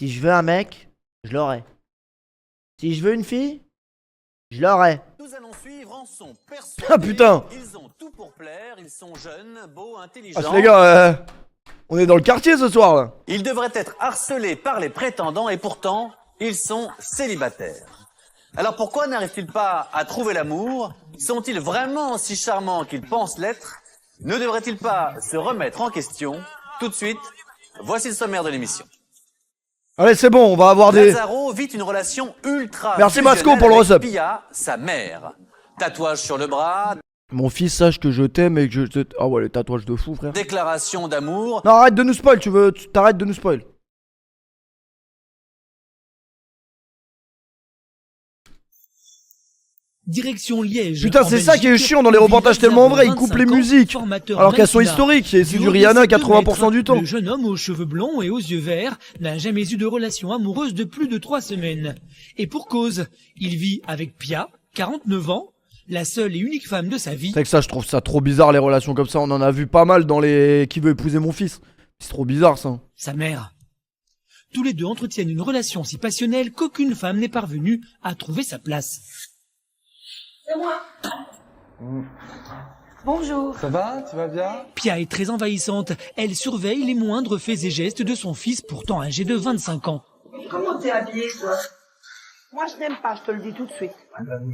Si je veux un mec, je l'aurai. Si je veux une fille, je l'aurai. Nous allons suivre en son persuadés. Ah putain. Ils ont tout pour plaire, ils sont jeunes, beaux, Ah intelligents. les gars, on est dans le quartier ce soir là. Ils devraient être harcelés par les prétendants et pourtant, ils sont célibataires. Alors pourquoi n'arrivent-ils pas à trouver l'amour? Sont-ils vraiment aussi charmants qu'ils pensent l'être? Ne devraient-ils pas se remettre en question? Tout de suite, voici le sommaire de l'émission. Allez c'est bon, on va avoir des... Lazzaro vit une relation ultra Merci Masco fusionnelle pour le avec resub. Pia, sa mère. Tatouage sur le bras, Mon fils sache que je t'aime et que je te... Ah ouais les tatouages de fou frère. déclaration d'amour. Non arrête de nous spoil, t'arrêtes de nous spoil. Direction Liège. Putain, c'est ça qui est chiant dans les reportages tellement vrais, ils coupent les musiques, alors qu'elles sont historiques, et c'est du Rihanna 80% du temps. Le jeune homme aux cheveux blonds et aux yeux verts n'a jamais eu de relation amoureuse de plus de 3 semaines. Et pour cause, il vit avec Pia, 49 ans, la seule et unique femme de sa vie. C'est que ça, je trouve ça trop bizarre les relations comme ça, on en a vu pas mal dans les... Qui veut épouser mon fils? C'est trop bizarre ça. Sa mère. Tous les deux entretiennent une relation si passionnelle qu'aucune femme n'est parvenue à trouver sa place. C'est moi. Bonjour. Ça va? Tu vas bien? Pia est très envahissante. Elle surveille les moindres faits et gestes de son fils, pourtant âgé de 25 ans. Comment t'es habillée, toi? Moi, je n'aime pas, je te le dis tout de suite.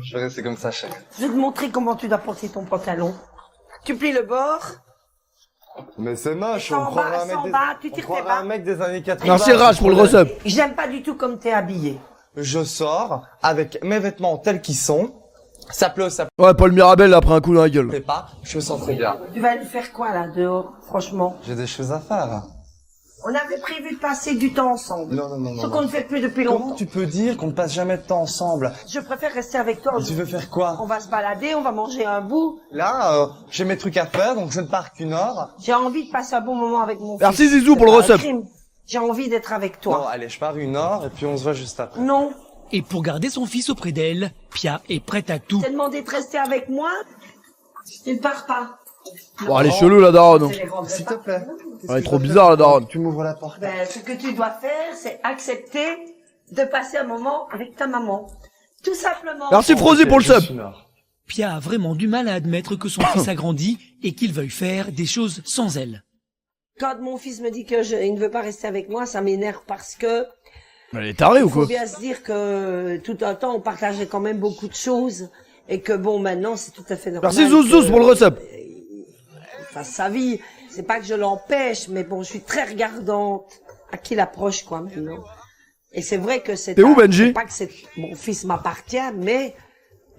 Je vais rester comme ça, chérie. Je vais te montrer comment tu dois porter ton pantalon. Tu plies le bord. Mais c'est moche, Sans on croirait bas, un mec sans des... bas, tu on tires tes croirait bas. un mec des années 80. Merci Rage pour le resub. J'aime pas du tout comme t'es habillée. Je sors avec mes vêtements tels qu'ils sont. Ça plaît ou ça Ouais, Paul Mirabel a pris un coup dans la gueule. plaît pas, je me sens très bien. Tu vas aller faire quoi, là, dehors, franchement? J'ai des choses à faire. On avait prévu de passer du temps ensemble. Non. Ce qu'on ne fait plus depuis Comment longtemps. tu peux dire qu'on ne passe jamais de temps ensemble? Je préfère rester avec toi. Tu veux faire quoi? On va se balader, on va manger un bout. Là, j'ai mes trucs à faire, donc je ne pars qu'une heure. J'ai envie de passer un bon moment avec mon Merci fils. Zizou C'est pour le pas un resub. crime. J'ai envie d'être avec Non, toi. allez, je pars une heure et puis on se voit juste après. Non. Et pour garder son fils auprès d'elle, Pia est prête à tout. T'as demandé de rester avec moi? Tu ne pars pas. Bon, elle est chelou la daronne. C'est les grandes S'il te plaît. Elle est trop bizarre la daronne. Tu m'ouvres la porte. Ben, ce que tu dois faire, c'est accepter de passer un moment avec ta maman. Tout simplement. Merci Frozy pour le sub. Juste une heure. Pia a vraiment du mal à admettre que son fils a grandi et qu'il veuille faire des choses sans elle. Quand mon fils me dit il ne veut pas rester avec moi, ça m'énerve parce que Elle est tarée ou il faut quoi? bien se dire que tout un temps, on partageait quand même beaucoup de choses et que bon, maintenant, c'est tout à fait normal. Merci Zouzous pour le resub. Fasse sa vie. C'est pas que je l'empêche, mais bon, je suis très regardante à qui l'approche, quoi, maintenant. Et c'est vrai que c'est... T'es où, Benji? C'est pas que mon fils m'appartient, mais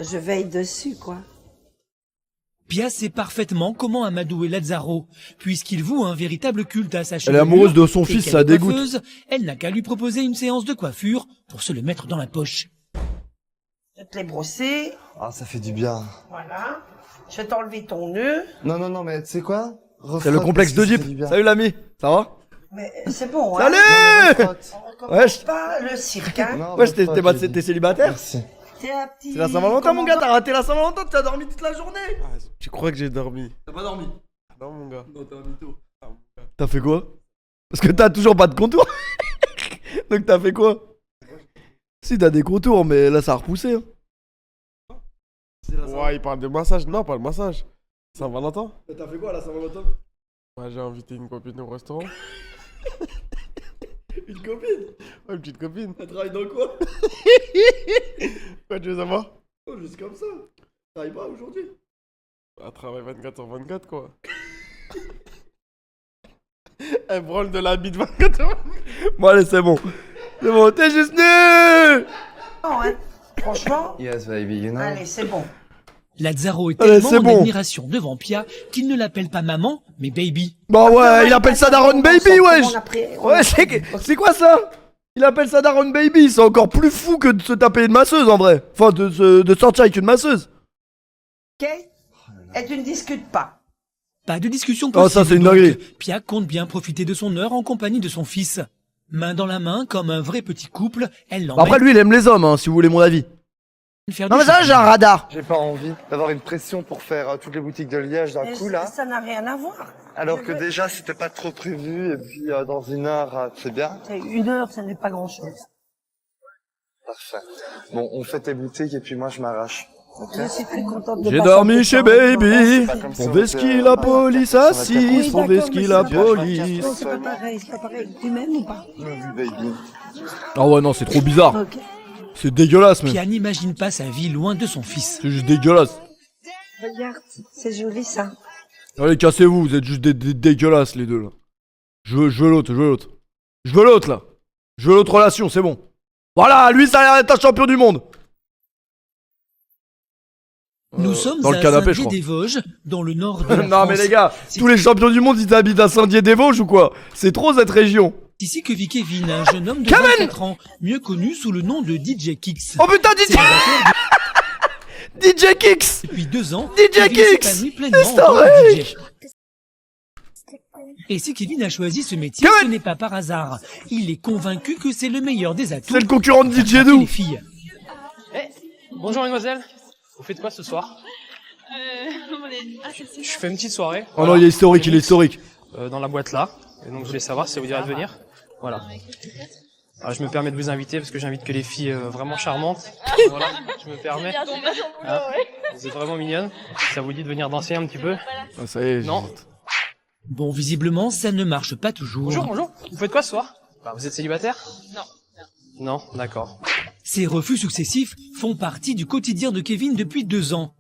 je veille dessus, quoi. Pia sait parfaitement comment amadouer Lazzaro, puisqu'il voue un véritable culte à sa Elle est chevelure. amoureuse de son et fils, qu'elle ça est dégoûte. coiffeuse, elle n'a qu'à lui proposer une séance de coiffure pour se le mettre dans la poche. Je vais te les brosser, Ah, ça fait du bien. voilà. Je vais t'enlever ton nœud. Non, mais tu sais quoi? C'est le complexe de Deep. Salut l'ami, ça va? Mais c'est bon, hein. Salut! On recommence Wesh. pas le cirque, hein. Wesh, t'es célibataire? Merci. T'es un petit... C'est la Saint-Valentin mon comment- gars, t'as raté la Saint-Valentin, t'as dormi toute la journée. Tu crois que j'ai dormi? T'as pas dormi? Non mon gars. Non, t'es un mytho. T'as fait quoi? Parce que t'as toujours pas de contour. Donc t'as fait quoi? Si t'as des contours, mais là ça a repoussé. Hein. Ouais, il parle de massage. Non, pas le massage. Saint-Valentin? T'as fait quoi à la Saint-Valentin? Ouais, j'ai invité une copine au restaurant. Une copine? Ouais, une petite copine. Elle travaille dans quoi? Quoi, tu veux savoir? Oh, juste comme ça. T'arrives pas aujourd'hui? Elle travaille 24h24, quoi. Elle branle de la bite 24h. Bon allez c'est bon. C'est bon, t'es juste nu. Non, hein. Franchement, Yes, baby, you know. allez, c'est bon. Lazzaro est Allez, tellement c'est en bon. admiration devant Pia qu'il ne l'appelle pas maman, mais baby. Bah ouais, il appelle ça Daron Baby, wesh. On Ouais, c'est quoi ça? Il appelle ça Daron Baby, c'est encore plus fou que de se taper une masseuse en vrai. Enfin, de sortir avec une masseuse. Ok. Et tu ne discutes pas. Pas de discussion Oh, possible. ça, c'est une donc. dinguerie. Pia compte bien profiter de son heure en compagnie de son fils. Main dans la main, comme un vrai petit couple, elle Bah, l'emmène après, lui, il aime les hommes, hein, si vous voulez mon avis. faire Non, du mais ça, shopping. j'ai un radar. J'ai pas envie d'avoir une pression pour faire toutes les boutiques de Liège d'un Mais coup, là. ça n'a rien à voir. Alors que déjà, c'était pas trop prévu, et puis dans 1 heure, c'est bien. 1 heure, ça n'est pas grand-chose. Parfait. Bon, on fait tes boutiques, et puis moi, je m'arrache. Je suis très contente de J'ai passer dormi un peu chez de temps avec Baby. toi. Comme si Pour on Veski était, la police assise. Oui, Pour d'accord, Veski mais la c'est- police. Non, c'est pas pareil, c'est pas pareil. Tu m'aimes ou pas? Baby. Ah ouais, non, c'est trop bizarre. Ok. C'est dégueulasse, même. Pia n'imagine pas sa vie loin de son fils. C'est juste dégueulasse. Regarde, c'est joli ça. Allez, cassez-vous, vous êtes juste des dégueulasses, les deux, là. Je veux l'autre, je veux l'autre. Je veux l'autre, là. Je veux l'autre relation, c'est bon. Voilà, lui, ça a l'air d'être un champion du monde. Nous sommes dans le à canapé, je Saint-Dié-des-Vosges, dans le nord de la Non, France. mais les gars, C'est tous les champions du monde, ils habitent à Saint-Dié-des-Vosges ou quoi? C'est trop cette région. ici que vit Kevin, un jeune homme de Kevin 24 ans, mieux connu sous le nom de DJ Kicks. Oh putain, DJ Célibataire DJ Kicks. depuis 2 ans, DJ Kevin Kicks s'épanouit pleinement en tant que DJ. Et si Kevin a choisi ce métier, Kevin ce n'est pas par hasard. Il est convaincu que c'est le meilleur des atouts. C'est le concurrent de DJ pour Dou. les filles. Bonjour mademoiselle, vous faites quoi ce soir? Je fais une petite soirée. Oh non, il est historique, il est historique. Dans la boîte là, et donc je voulais savoir si ça vous dirait de venir. Voilà. Alors, je me permets de vous inviter parce que j'invite que les filles vraiment charmantes. Voilà, je me permets. Hein, vous êtes vraiment mignonnes. Si ça vous dit de venir danser un petit peu? Ah, ça y est. Non. Bon, visiblement, ça ne marche pas toujours. Bonjour, bonjour. Vous faites quoi ce soir? Vous êtes célibataire? Non. Non, d'accord. Ces refus successifs font partie du quotidien de Kevin depuis 2 ans.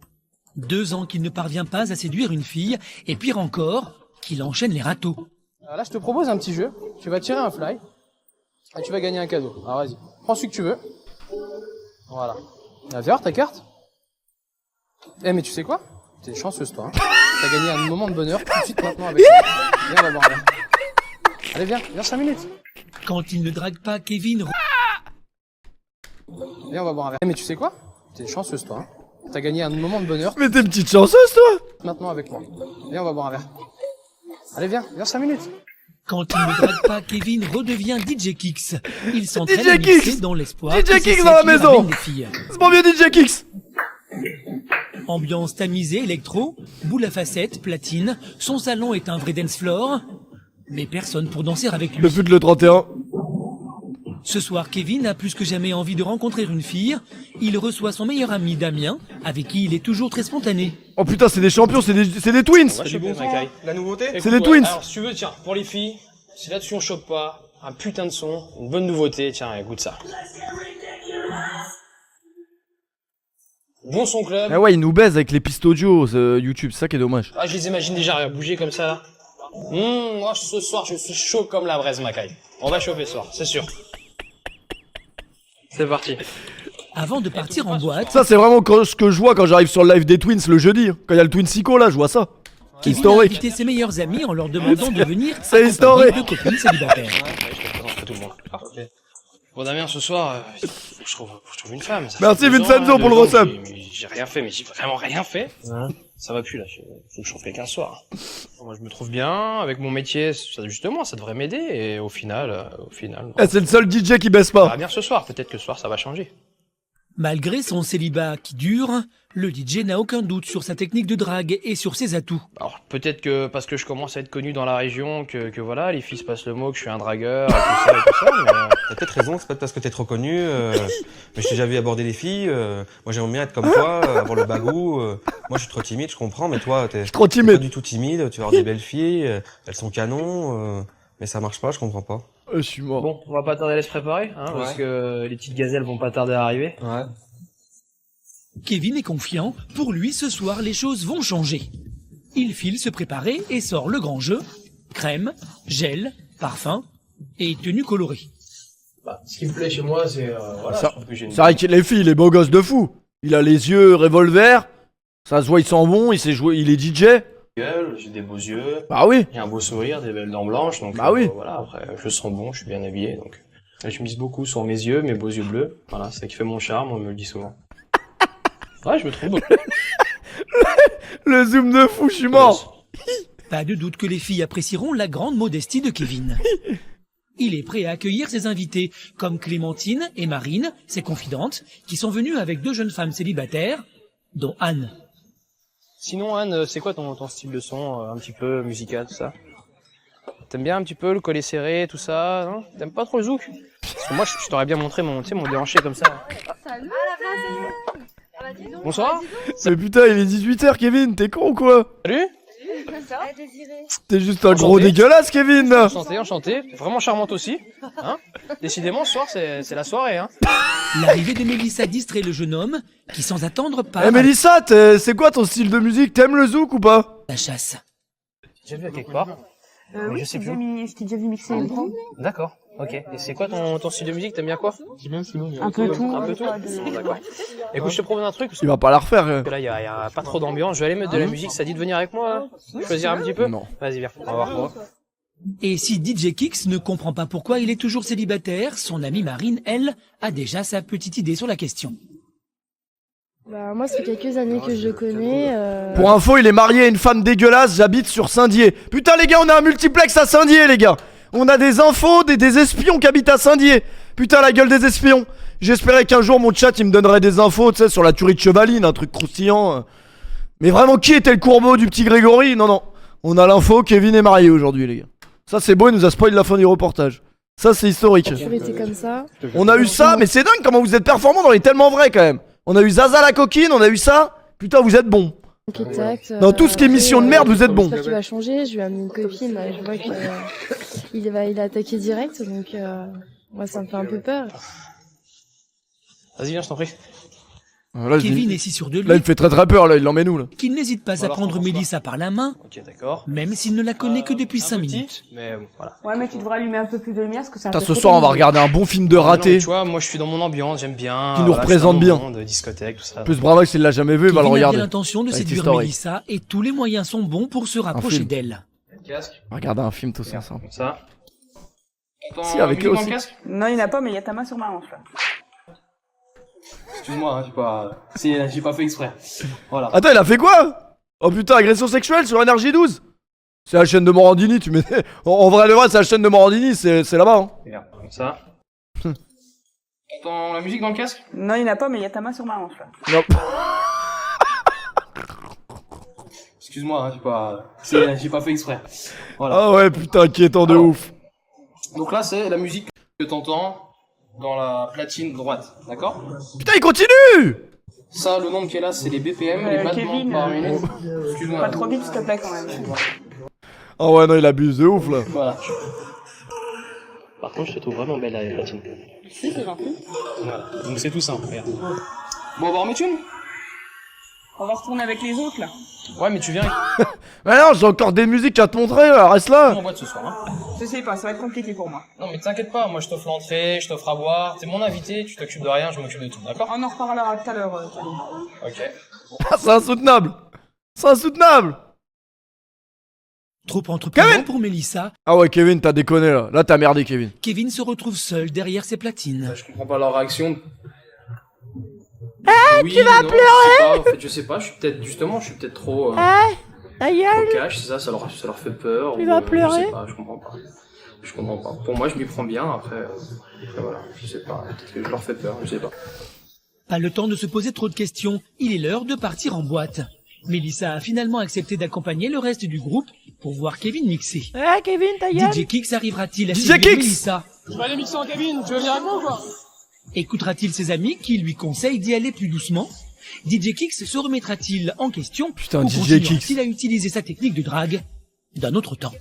2 ans qu'il ne parvient pas à séduire une fille, et pire encore, qu'il enchaîne les râteaux. Là, je te propose un petit jeu. Tu vas tirer un fly et tu vas gagner un cadeau. Alors vas-y, prends celui que tu veux. Voilà. Viens voir ta carte. Eh mais tu sais quoi? T'es chanceuse toi. Hein. T'as gagné un moment de bonheur tout de suite maintenant avec moi. Viens, on va boire un verre. Allez viens 5 minutes. Quand il ne drague pas, Kevin Viens, on va boire un verre. Eh mais tu sais quoi? T'es chanceuse toi. Hein. T'as gagné un moment de bonheur Mais t'es une petite chanceuse, toi. maintenant avec moi. Viens, on va boire un verre. Allez viens 5 minutes. Quand il ne drague pas, Kevin redevient DJ Kicks. Il s'entraîne DJ à mixer Kicks dans l'espoir DJ que c'est Kicks ça dans la qui lui maison. ramène les filles. C'est pas bien DJ Kicks. Ambiance tamisée, électro, boule à facettes, platine, son salon est un vrai dance floor, mais personne pour danser avec Le lui. fut le 31. Ce soir, Kevin a plus que jamais envie de rencontrer une fille. Il reçoit son meilleur ami Damien, avec qui il est toujours très spontané. Oh putain, c'est des champions, c'est des twins. La nouveauté? C'est des twins. Alors si tu veux, tiens, pour les filles, si là-dessus on chope pas, un putain de son, une bonne nouveauté, tiens, écoute ça. Bon son club. Ah ouais, ils nous baisent avec les pistes audio YouTube, c'est ça qui est dommage. Ah, je les imagine déjà bouger comme ça là. Moi ce soir je suis chaud comme la braise Macaille. On va chauffer ce soir, c'est sûr. C'est parti. Avant de partir en boîte, Ça, c'est vraiment ce que je vois quand j'arrive sur le live des Twins le jeudi. Quand il y a le Twin Psycho là, je vois ça. Kevin a Historique. invité ses meilleurs amis en leur demandant de venir C'est accompagner historique. de copines célibataires. Je te présente à tout le monde. Ah, ok. Bon Damien, ce soir, faut que je trouve une femme. Ça Merci, fait 2 ans, Vincenzo, là, pour le 2 ans, recep. J'ai rien fait, mais j'ai vraiment rien fait. Ça va plus là, faut que je trouve quelqu'un ce soir. Moi je me trouve bien, avec mon métier, justement, ça devrait m'aider, et au final... Eh, c'est le seul DJ qui baisse Ça va pas. bien ce soir, peut-être que ce soir ça va changer. Malgré son célibat qui dure, le DJ n'a aucun doute sur sa technique de drague et sur ses atouts. Alors peut-être que parce que je commence à être connu dans la région, que voilà, les filles se passent le mot que je suis un dragueur, et tout ça, mais... T'as peut-être raison, c'est peut-être parce que t'es trop connu, mais je t'ai déjà vu aborder les filles, moi j'aimerais bien être comme toi, avoir le bagou, moi je suis trop timide, je comprends, mais toi t'es Trop pas timide. du tout timide, tu vas avoir des belles filles, elles sont canons, mais ça marche pas, je comprends pas. Je suis mort. Bon, on va pas tarder à se préparer, hein, parce que les petites gazelles vont pas tarder à arriver. Ouais. Kevin est confiant, pour lui ce soir les choses vont changer. Il file se préparer et sort le grand jeu, crème, gel, parfum et tenue colorée. Bah, ce qui me plaît chez moi, c'est voilà, Ça- je trouve que j'ai une... C'est vrai que les filles, il est beau gosse de fou. Il a les yeux revolver. Ça se voit, il sent bon, il sait jouer, il est DJ. gueule, j'ai des beaux yeux, Bah oui. j'ai un beau sourire, des belles dents blanches, donc Bah oui. voilà, après je sens bon, je suis bien habillé, donc je mise beaucoup sur mes yeux, mes beaux yeux bleus, voilà, c'est ça qui fait mon charme, on me le dit souvent. Ouais, je me trouve beau. Le zoom de fou, je suis mort. Pas de doute que les filles apprécieront la grande modestie de Kevin. Il est prêt à accueillir ses invités, comme Clémentine et Marine, ses confidentes, qui sont venues avec 2 jeunes femmes célibataires, dont Anne. Sinon, Anne, c'est quoi ton style de son, un petit peu musical, tout ça? T'aimes bien un petit peu le collet serré, tout ça, non? T'aimes pas trop le zouk? Parce que moi, je t'aurais bien montré mon déhanché comme ça. Salut. Bonsoir. Mais putain, il est 18h, Kevin, t'es con ou quoi? Salut. T'es juste un Enchanté. gros dégueulasse, Kevin. Enchanté. Vraiment charmante aussi. Hein? Décidément, ce soir, c'est la soirée, hein. L'arrivée de Mélissa distrait le jeune homme, qui sans attendre part Eh Mélissa, c'est quoi ton style de musique? T'aimes le zouk ou pas? à la chasse. J'ai vu à quelque part. Oui, je sais plus. je t'ai déjà vu mixer une fois. D'accord. Ok. Et c'est quoi ton style de musique? T'aimes bien quoi? Un peu tout. Un peu tout. D'accord. Écoute, je te propose un truc. Parce Il va pas la refaire. que là, il y a pas trop d'ambiance. Je vais aller mettre de la musique. Ça dit de venir avec moi? Choisir un petit peu? Non. Vas-y, viens. On va voir. Et si DJ Kix ne comprend pas pourquoi il est toujours célibataire, son amie Marine, elle, a déjà sa petite idée sur la question. Bah, moi, ça fait quelques années que je le connais. Pour info, il est marié à une femme dégueulasse, j'habite sur Saint-Dié. Putain les gars, on a un multiplex à Saint-Dié les gars. On a des infos, des espions qui habitent à Saint-Dié. Putain la gueule des espions. J'espérais qu'un jour mon chat il me donnerait des infos, tu sais, sur la tuerie de Chevaline, un truc croustillant. Mais vraiment, qui était le courbeau du petit Grégory? Non. On a l'info, Kevin est marié aujourd'hui les gars. Ça c'est beau, il nous a spoilé la fin du reportage. Ça c'est historique. Je été comme ça. On a eu ça, mais c'est dingue comment vous êtes performants dans les tellement vrai quand même. On a eu Zaza la coquine, on a eu ça. Putain, vous êtes bons. Ok, tac. Dans tout ce qui est mission de merde, vous êtes bons. J'espère qu'il va changer. Je lui ai amené une copine. Là, je vois qu'il il a attaqué direct. Donc, moi, ça me fait un peu peur. Vas-y, viens, je t'en prie. Là, Kevin est si sûr de lui là, il me fait très très peur, là, il l'emmène où là? qu'il n'hésite pas à Alors, prendre commence pas. Mélissa par la main, Ok, d'accord. même s'il ne la connaît que depuis Un 5 petit, minutes. Mais bon, voilà. Ouais, mais tu devrais allumer un peu plus de lumière parce que ça. Putain, ce soir, on va regarder un bon film de Non, mais raté. tu vois, moi, je suis dans mon ambiance, j'aime bien. Qui nous voilà, représente c'est un bien. monde, discothèque, tout ça. Plus Bravax, s'il l'a jamais vu, il va le Kevin a bien regarder. l'intention de Avec séduire historique. Mélissa et tous les moyens sont bons pour se rapprocher film. d'elle. Casque, On va regarder un film tous ensemble. comme ça. Si, avec eux aussi. Non, il n'y en a pas, mais il y a ta main sur ma hanche là. Excuse-moi, j'ai pas fait exprès. Voilà. Attends, il a fait quoi? Oh putain, agression sexuelle sur Énergie 12? C'est la chaîne de Morandini, tu mets. En vrai, le vrai, c'est la chaîne de Morandini, c'est là-bas. Hein. Regarde, comme ça. T'entends la musique dans le casque? Non, il n'y en a pas, mais il y a ta main sur ma hanche là. Non. Excuse-moi, j'ai pas fait exprès. Voilà. Ah ouais, putain, inquiétant de Alors. ouf. Donc là, c'est la musique que t'entends dans la platine droite, d'accord? Putain, il continue! Ça, le nombre qui est là, c'est les BPM, les battements Kevin, par minute. Excuse-moi. Pas trop vite, s'il te plaît, quand même. Ah ouais, non, il abuse de ouf là. Voilà. Par contre, je te trouve vraiment belle la platine. Si, c'est gentil. Voilà. Donc c'est tout simple, regarde. Bon, on va remettre une? On va retourner avec les autres là. Ouais, mais tu viens. Mais non, j'ai encore des musiques à te montrer là, reste là. On boîte ce soir, hein. Je sais pas, ça va être compliqué pour moi. Non, mais t'inquiète pas, moi je t'offre l'entrée, je t'offre à boire. T'es mon invité, tu t'occupes de rien, je m'occupe de tout, d'accord? On en reparlera tout à l'heure, Kevin. Ok. Ah, c'est insoutenable. C'est insoutenable. Trop entreprenant Kevin pour Mélissa, Ah ouais, Kevin, t'as déconné là. Là, t'as merdé, Kevin. Kevin se retrouve seul derrière ses platines. Je comprends pas leur réaction. Oui, tu vas pleurer? En fait, je sais pas, je suis peut-être trop. Trop cash, c'est ça, ça leur fait peur. Tu vas pleurer? Je sais pas, je comprends pas. Je comprends pas. Pour moi, je m'y prends bien, après voilà, je sais pas, peut-être que je leur fais peur, je sais pas. Pas le temps de se poser trop de questions, il est l'heure de partir en boîte. Mélissa a finalement accepté d'accompagner le reste du groupe pour voir Kevin mixer. Kevin, ta gueule. DJ Kix arrivera-t-il à DJ séduire Kix Mélissa? Je vais aller mixer en cabine, tu veux venir avec moi ou quoi? Écoutera-t-il ses amis qui lui conseillent d'y aller plus doucement? DJ Kix se remettra-t-il en question? Putain, ou DJ continuera-t-il Kix. à utiliser sa technique de drague d'un autre temps?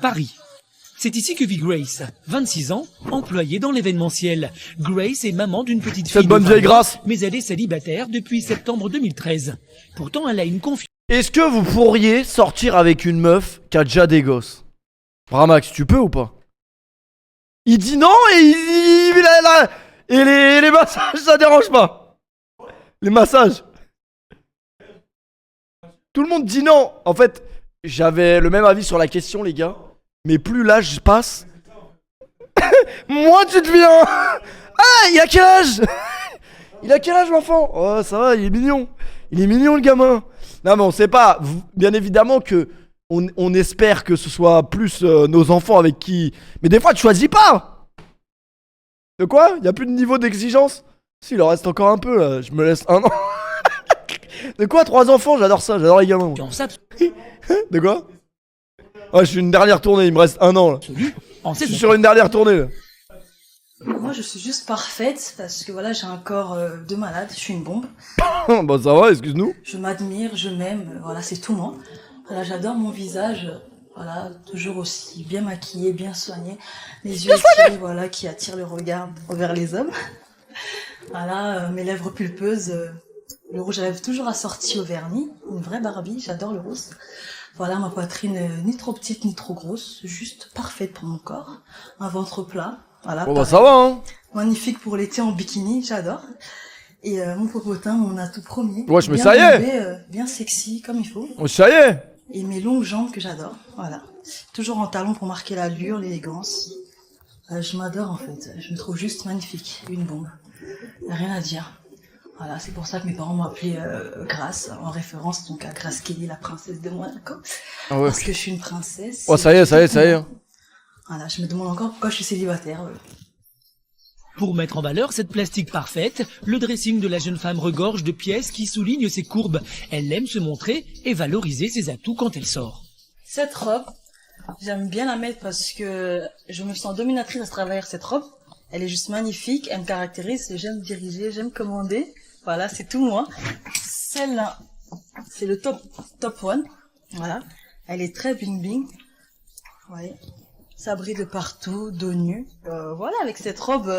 Paris. C'est ici que vit Grace, 26 ans, employée dans l'événementiel. Grace est maman d'une petite fille Cette bonne de vieille 20 ans, Grace. mais elle est célibataire depuis septembre 2013. Pourtant, elle a une confiance. Est-ce que vous pourriez sortir avec une meuf qui a déjà des gosses? Bramax, tu peux ou pas? Il dit non et et les massages, ça dérange pas. Les massages. Tout le monde dit non. En fait, j'avais le même avis sur la question, les gars. Mais plus l'âge passe, moins tu deviens. Ah, il a quel âge? Il a quel âge, l'enfant? Oh, ça va, il est mignon. Il est mignon, le gamin. Non, mais on sait pas. Bien évidemment que on espère que ce soit plus nos enfants avec qui. Mais des fois, tu choisis pas. De quoi? Y a plus de niveau d'exigence? Si, il en reste encore un peu là. Je me laisse un an. De quoi 3 enfants? J'adore ça, j'adore les gamins. moi. De quoi? Ouais, je suis une dernière tournée, il me reste 1 an là. Je suis sur une dernière tournée là. Moi, je suis juste parfaite parce que voilà, j'ai un corps de malade, je suis une bombe. Bah ça va, excuse-nous. Je m'admire, je m'aime, voilà, c'est tout moi. Voilà, j'adore mon visage, voilà, toujours aussi bien maquillé, bien soigné. Les yeux étirés, voilà, qui attirent le regard vers les hommes. Voilà, mes lèvres pulpeuses, le rouge à lèvres toujours assorti au vernis, une vraie Barbie, j'adore le rose. Voilà, ma poitrine ni trop petite ni trop grosse, juste parfaite pour mon corps. Un ventre plat, voilà. Bon bah ça va hein. Magnifique pour l'été en bikini, j'adore. Et mon popotin, mon atout premier. Wesh, mais bien ça y est. bombé, bien sexy, comme il faut. Oh, ça y est. Et mes longues jambes que j'adore, voilà. Toujours en talons pour marquer l'allure, l'élégance. Je m'adore en fait, je me trouve juste magnifique, une bombe. Y a rien à dire. Voilà, c'est pour ça que mes parents m'ont appelée Grace, en référence donc à Grace Kelly, la princesse de Monaco. Ah ouais. Parce que je suis une princesse. Oh ça y est. Voilà, je me demande encore pourquoi je suis célibataire. Pour mettre en valeur cette plastique parfaite, le dressing de la jeune femme regorge de pièces qui soulignent ses courbes. Elle aime se montrer et valoriser ses atouts quand elle sort. Cette robe, j'aime bien la mettre parce que je me sens dominatrice à travers cette robe. Elle est juste magnifique, elle me caractérise, j'aime diriger, j'aime commander. Voilà, c'est tout moi. Celle-là, c'est le top one. Voilà, elle est très bling bling. Ouais. Ça brille de partout, dos nu. Voilà, avec cette robe,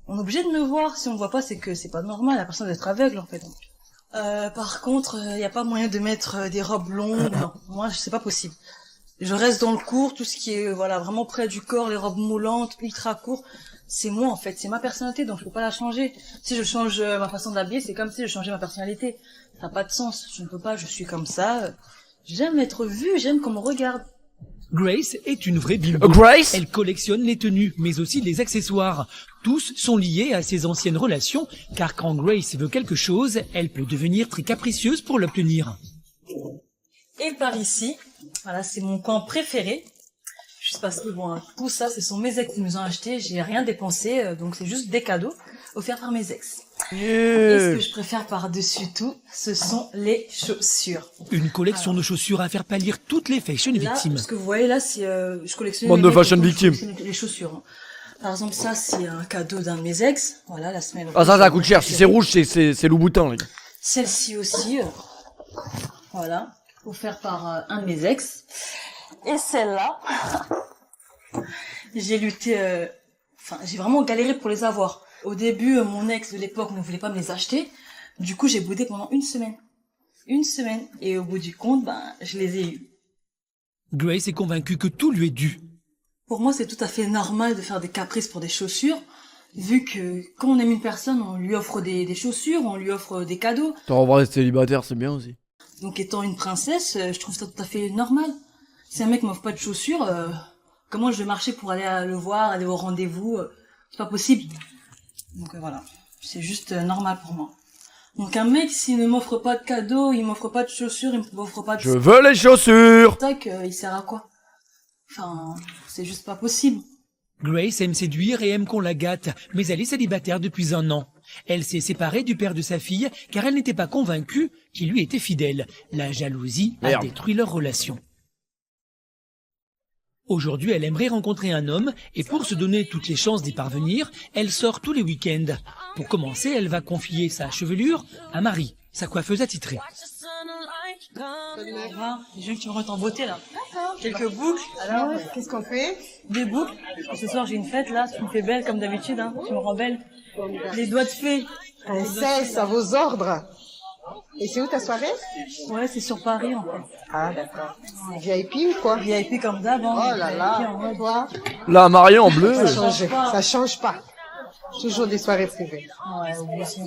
on est obligé de me voir. Si on me voit pas, c'est que c'est pas normal, la personne doit être aveugle en fait. Par contre, il n'y a pas moyen de mettre des robes longues. Non, moi, c'est pas possible. Je reste dans le court, tout ce qui est voilà vraiment près du corps, les robes moulantes, ultra courtes. C'est moi en fait, c'est ma personnalité, donc je peux pas la changer. Si je change ma façon d'habiller, c'est comme si je changeais ma personnalité. Ça n'a pas de sens. Je ne peux pas, je suis comme ça. J'aime être vue, j'aime qu'on me regarde. Grace est une vraie bimbo. Grace? Elle collectionne les tenues, mais aussi les accessoires. Tous sont liés à ses anciennes relations, car quand Grace veut quelque chose, elle peut devenir très capricieuse pour l'obtenir. Et par ici, voilà, c'est mon coin préféré. Juste parce que bon, tout ça, ce sont mes ex qui nous ont acheté. J'ai rien dépensé, donc c'est juste des cadeaux offerts par mes ex. Yeah. Et ce que je préfère par-dessus tout, ce sont les chaussures. Une collection de chaussures à faire pâlir toutes les fashion Là, victimes. ce que vous voyez là, c'est je collectionne Bande de fashion victimes. les chaussures. Hein. Par exemple, ça, c'est un cadeau d'un de mes ex. Voilà, la semaine. Ah ça coûte cher, si c'est rouge, c'est Louboutin les gars. Celle-ci aussi, voilà, offert par un de mes ex. Et celle-là, j'ai lutté, j'ai vraiment galéré pour les avoir. Au début, mon ex de l'époque ne voulait pas me les acheter. Du coup, j'ai boudé pendant une semaine. Et au bout du compte, je les ai eus. Grace est convaincue que tout lui est dû. Pour moi, c'est tout à fait normal de faire des caprices pour des chaussures, vu que quand on aime une personne, on lui offre des chaussures, on lui offre des cadeaux. En vrai, célibataire, c'est bien aussi. Donc, étant une princesse, je trouve ça tout à fait normal. Si un mec m'offre pas de chaussures, comment je vais marcher pour aller le voir, aller au rendez-vous? C'est pas possible. Donc voilà, c'est juste normal pour moi. Donc un mec, s'il ne m'offre pas de cadeaux, il m'offre pas de chaussures, il m'offre pas de... Je veux les chaussures. Il sert à quoi? Enfin, c'est juste pas possible. Grace aime séduire et aime qu'on la gâte, mais elle est célibataire depuis 1 an. Elle s'est séparée du père de sa fille car elle n'était pas convaincue qu'il lui était fidèle. La jalousie a détruit leur relation. Aujourd'hui, elle aimerait rencontrer un homme et pour se donner toutes les chances d'y parvenir, elle sort tous les week-ends. Pour commencer, elle va confier sa chevelure à Marie, sa coiffeuse attitrée. Je veux que tu me remettes en beauté là. Quelques boucles. Alors, qu'est-ce qu'on fait? Des boucles. Et ce soir j'ai une fête là, tu me fais belle comme d'habitude, hein. Tu me rends belle. Les doigts de fée. Princesse, à vos ordres. Et c'est où ta soirée? Ouais, c'est sur Paris en fait. Ah d'accord. VIP ou quoi? VIP comme d'hab. Hein. Oh là là, toi. Là, mariée en bleu. Ça change pas. Toujours des soirées privées. Ouais, aussi.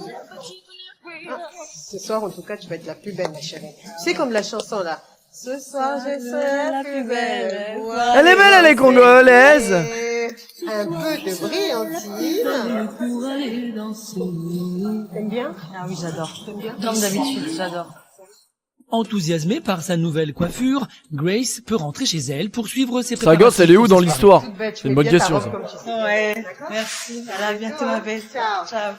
Ce soir, en tout cas, tu vas être la plus belle, ma chérie. C'est comme la chanson, là. Ce soir, je serai la plus belle. Elle est belle, elle est congolaise. Un peu de brillantine. T'aimes bien? Ah oui, j'adore. Comme d'habitude, j'adore. Enthousiasmée par sa nouvelle coiffure, Grace peut rentrer chez elle pour suivre ses Sa préparatifs. gosse, elle est où dans l'histoire? C'est une bonne question, ça. Ouais, merci. À bientôt, ma belle. Ciao.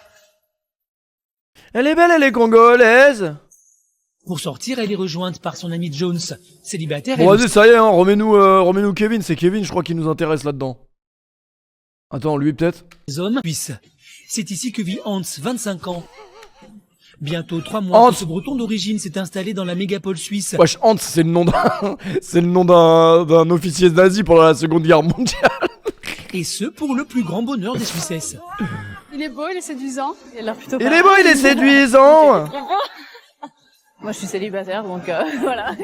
Elle est belle, elle est congolaise. Pour sortir, elle est rejointe par son ami Jones, célibataire. Bon, vas-y, ça y est, hein, remets-nous Kevin. C'est Kevin, je crois, qui nous intéresse là-dedans. Attends, lui peut-être. Les hommes suisses. C'est ici que vit Hans, 25 ans. Bientôt 3 mois que ce breton d'origine s'est installé dans la mégapole suisse. Wesh, Hans, c'est le nom d'un officier nazi pendant la Seconde Guerre mondiale. Et ce, pour le plus grand bonheur des Suissesses. Il est beau, il est séduisant. Il a l'air plutôt Il est beau, il est séduisant. Moi, je suis célibataire, donc voilà.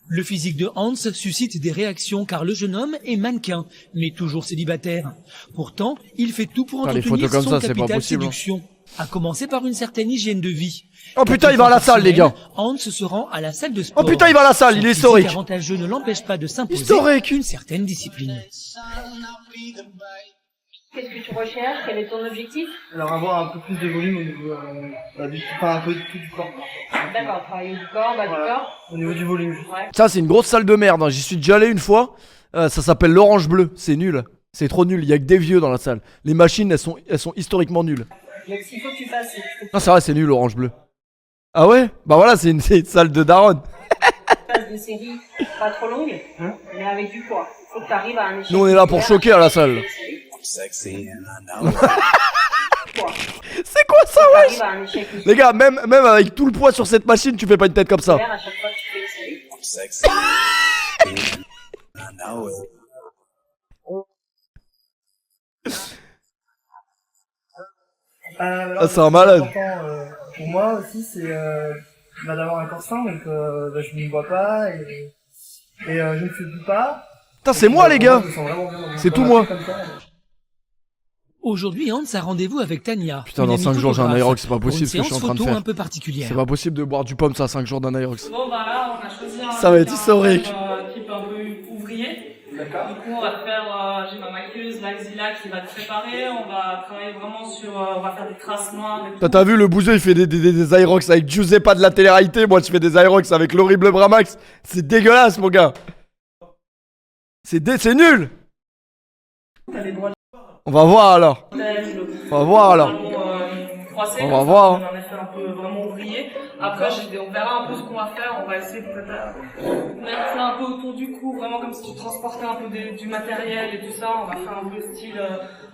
Le physique de Hans suscite des réactions car le jeune homme est mannequin, mais toujours célibataire. Pourtant, il fait tout pour les entretenir photos comme son ça, c'est pas capital possible. séduction. À commencer par une certaine hygiène de vie. Oh putain, il va à la salle, les gars. Hans se rend à la salle de sport. Oh putain, il va à la salle, il est historique. Son physique avantageux ne l'empêche pas de s'imposer Historique. une certaine discipline. Qu'est-ce que tu recherches? Quel est ton objectif? Alors avoir un peu plus de volume au niveau un peu de tout du corps. D'accord, travailler du corps, bas du corps. Au niveau du volume. Ouais. Ça, c'est une grosse salle de merde, hein. J'y suis déjà allé une fois. Ça s'appelle l'Orange Bleu. C'est nul. C'est trop nul. Il y a que des vieux dans la salle. Les machines, elles sont historiquement nulles. Donc s'il faut que tu fasses, Non, c'est vrai, c'est nul, l'Orange Bleu. Ah ouais? Bah voilà, c'est une salle de daronne. des séries pas trop longues, mais avec du poids. Faut que tu arrives à un échec. Nous, on est là pour choquer à la salle. C'est quoi ça, wesh? Les gars, même avec tout le poids sur cette machine, tu fais pas une tête comme ça. À chaque fois que tu fais une série. Ah, c'est un malade. Pour moi aussi, c'est d'avoir un corps sain, donc je ne bois pas et je ne fume pas. Putain, c'est moi, les gars. C'est tout moi. Aujourd'hui, Hans a rendez-vous avec Tania. Putain, dans 5 jours, j'ai un Aerox, c'est pas possible ce que je suis en train de faire. Un peu particulière. C'est pas possible de boire du pomme, ça, 5 jours d'un Aerox. Bon, bah là, on a choisi un. Ça va être historique. Type un peu ouvrier. D'accord. Du coup, on va faire, j'ai ma maquilleuse, Laxila, qui va te préparer. On va travailler vraiment sur, on va faire des traces noires. T'as vu, le bouseux, il fait des Aerox avec Giuseppa de la télé-réalité. Moi, je fais des Aerox avec l'horrible Bramax. C'est dégueulasse, mon gars. C'est nul. On va voir alors. On va voir alors. On va voir. On a fait un peu vraiment ouvrier. Après, on verra un peu ce qu'on va faire. On va essayer peut-être mettre ça un peu autour du cou, vraiment comme si tu transportais un peu du matériel et tout ça. On va faire un peu style,